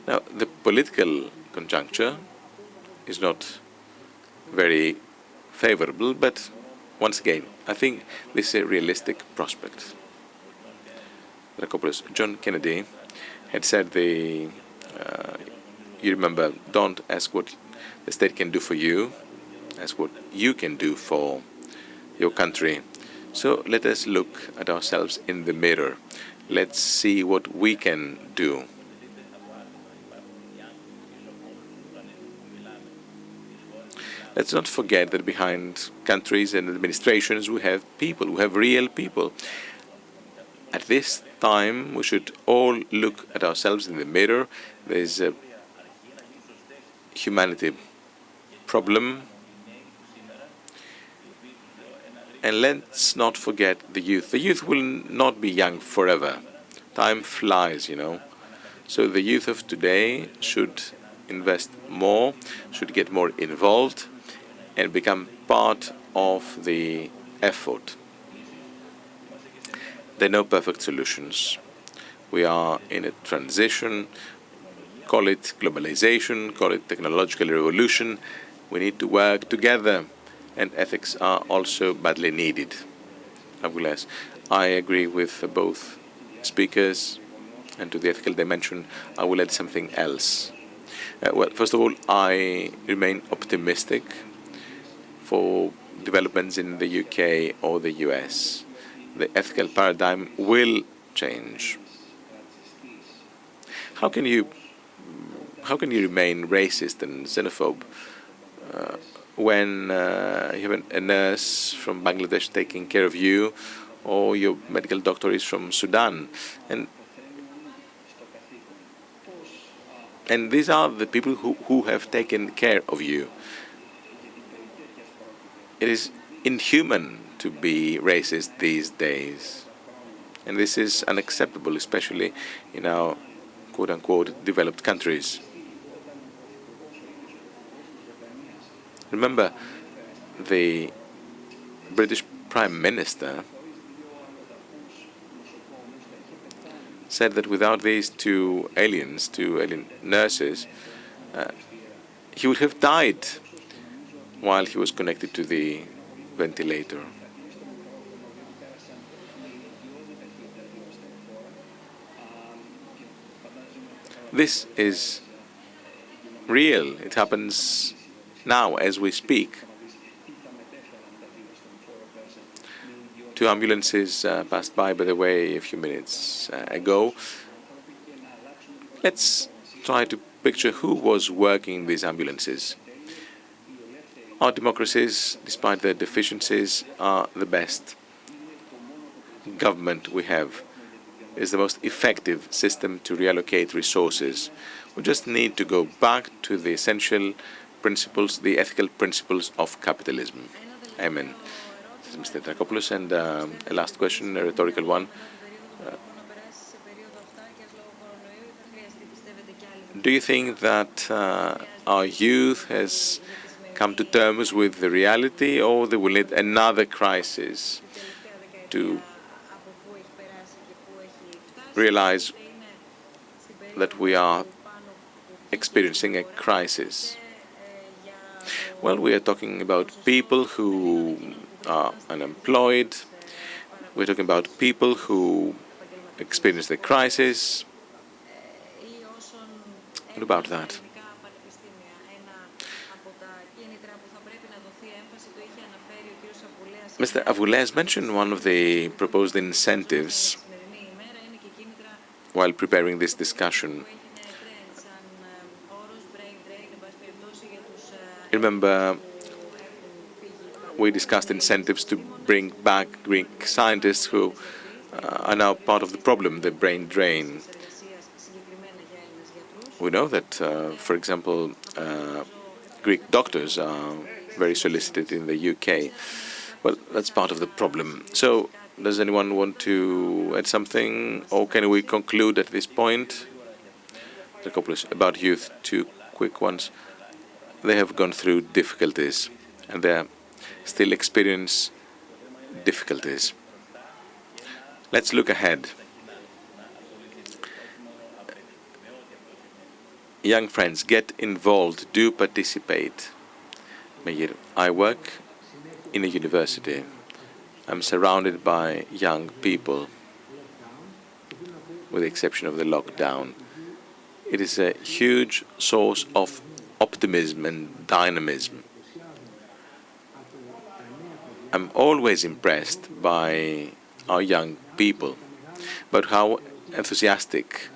Now, the political conjuncture is not very favorable, but once again, I think this is a realistic prospect. John Kennedy had said you remember, don't ask what the state can do for you, ask what you can do for your country. So let us look at ourselves in the mirror. Let's see what we can do. Let's not forget that behind countries and administrations we have people, we have real people. At this time, we should all look at ourselves in the mirror. There's a humanity problem. And let's not forget the youth. The youth will not be young forever. Time flies, you know. So the youth of today should invest more, should get more involved, and become part of the effort. There are no perfect solutions. We are in a transition. Call it globalization, call it technological revolution. We need to work together, and ethics are also badly needed. Avgouleas, I agree with both speakers, and to the ethical dimension, I will add something else. Well, first of all, I remain optimistic for developments in the UK or the US. The ethical paradigm will change. How can you remain racist and xenophobe when you have a nurse from Bangladesh taking care of you, or your medical doctor is from Sudan. And these are the people who have taken care of you. It is inhuman to be racist these days. And this is unacceptable, especially in our quote-unquote developed countries. Remember, the British Prime Minister said that without these two alien nurses, he would have died while he was connected to the ventilator. This is real. It happens now as we speak. Two ambulances passed by the way, a few minutes ago. Let's try to picture who was working in these ambulances. Our democracies, despite their deficiencies, are the best government we have. Is the most effective system to reallocate resources. We just need to go back to the essential principles, the ethical principles of capitalism. Amen. This is Mr. Trakopoulos, and a last question, a rhetorical one. Do you think that our youth has come to terms with the reality, or they will need another crisis to realize that we are experiencing a crisis? Well, we are talking about people who are unemployed. We're talking about people who experience the crisis. What about that? Mr. Avgouleas mentioned one of the proposed incentives while preparing this discussion. Remember, we discussed incentives to bring back Greek scientists who are now part of the problem, the brain drain. We know that, for example, Greek doctors are very solicited in the UK. Well, that's part of the problem. So, does anyone want to add something, or can we conclude at this point? About youth, two quick ones. They have gone through difficulties, and they still experience difficulties. Let's look ahead. Young friends, get involved, do participate. I work in a university. I'm surrounded by young people, with the exception of the lockdown. It is a huge source of optimism and dynamism. I'm always impressed by our young people, but how enthusiastic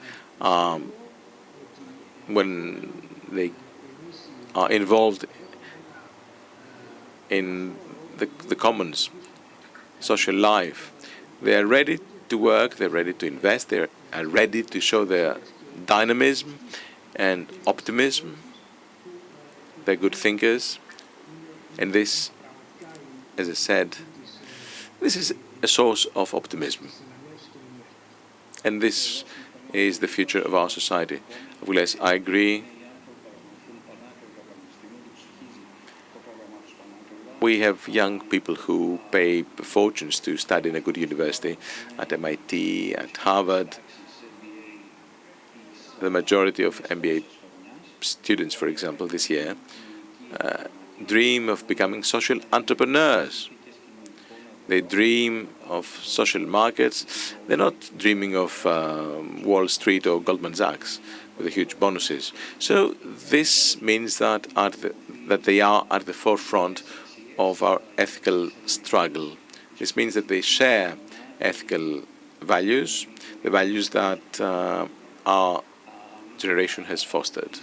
when they are involved in the commons, social life. They are ready to work, they're ready to invest, they are ready to show their dynamism and optimism. They're good thinkers, and this, as I said, this is a source of optimism. And this is the future of our society. Avgouleas, I agree. We have young people who pay fortunes to study in a good university, at MIT, at Harvard. The majority of MBA students, for example, this year, dream of becoming social entrepreneurs. They dream of social markets. They're not dreaming of Wall Street or Goldman Sachs with the huge bonuses. So this means that they are at the forefront of our ethical struggle. This means that they share ethical values, the values that our generation has fostered.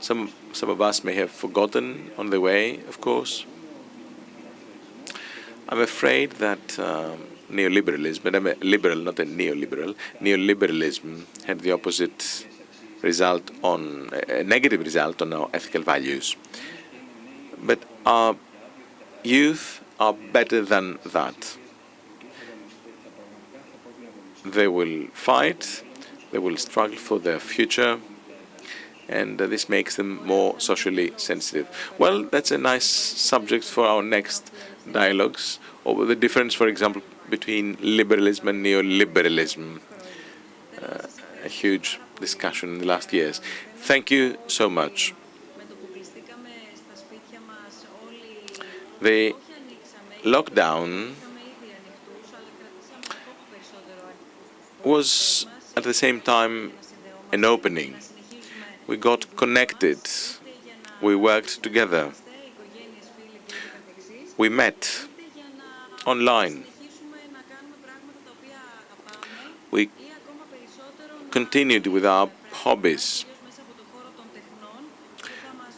Some of us may have forgotten on the way, of course. I'm afraid that neoliberalism, and I'm a liberal, not a neoliberal, neoliberalism had the opposite result on a negative result on our ethical values. But our youth are better than that. They will fight, they will struggle for their future, and this makes them more socially sensitive. Well, that's a nice subject for our next dialogues over the difference, for example, between liberalism and neoliberalism. A huge discussion in the last years. Thank you so much. The lockdown was at the same time an opening. We got connected. We worked together. We met online. We continued with our hobbies.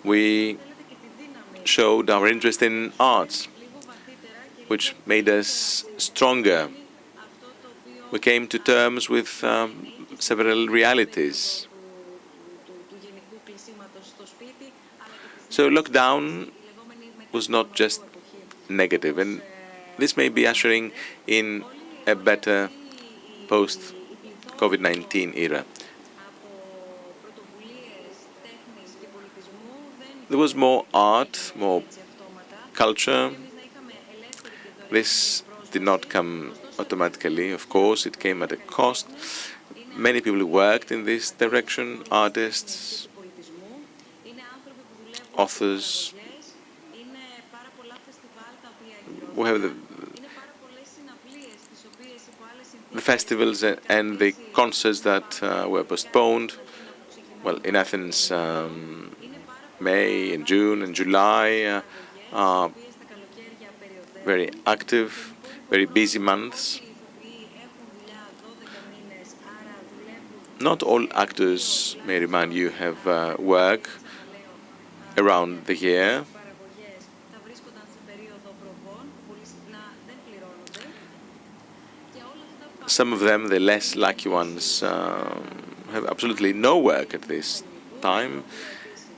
We showed our interest in arts, which made us stronger. We came to terms with several realities. So lockdown was not just negative, and this may be ushering in a better post-COVID-19 era. There was more art, more culture. This did not come automatically, of course. It came at a cost. Many people worked in this direction, artists, authors. We have the festivals and the concerts that were postponed. Well, in Athens, May and June and July are very active, very busy months. Not all actors, may I remind you, have work around the year. Some of them, the less lucky ones, have absolutely no work at this time.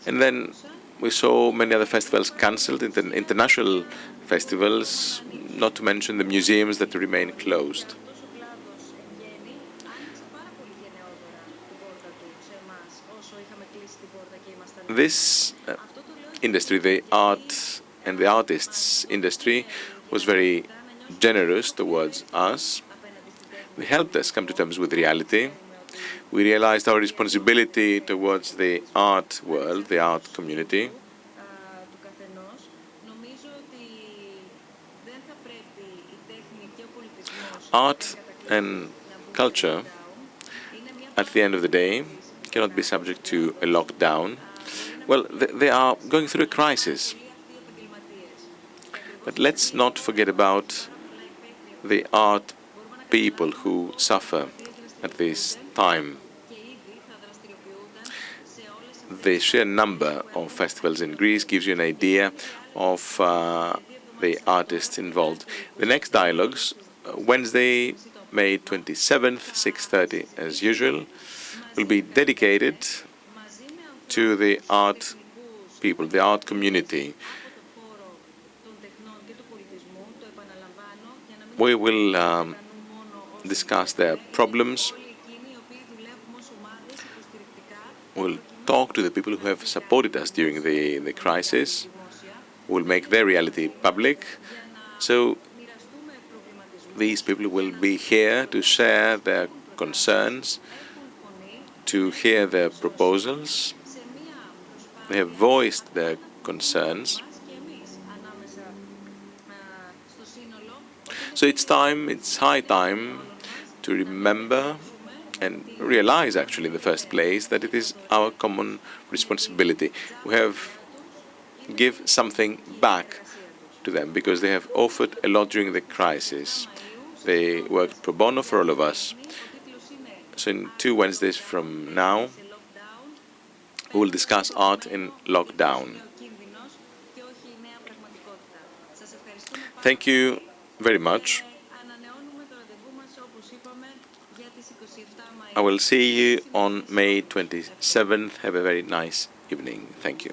And then we saw many other festivals cancelled, international festivals, not to mention the museums that remain closed. This industry, the art and the artists industry, was very generous towards us. They helped us come to terms with reality. We realized our responsibility towards the art world, the art community. Art and culture, at the end of the day, cannot be subject to a lockdown. Well, they are going through a crisis. But let's not forget about the art people who suffer at this time. The sheer number of festivals in Greece gives you an idea of the artists involved. The next dialogues, Wednesday, May 27th, 6:30, as usual, will be dedicated to the art people, the art community. We will discuss their problems. We'll talk to the people who have supported us during the crisis. We'll make their reality public. So these people will be here to share their concerns, to hear their proposals. They have voiced their concerns. So it's high time to remember and realize, actually, in the first place, that it is our common responsibility. We have give something back to them because they have offered a lot during the crisis. They worked pro bono for all of us. So in 2 Wednesdays from now, we will discuss art in lockdown. Thank you very much. I will see you on May 27th. Have a very nice evening. Thank you.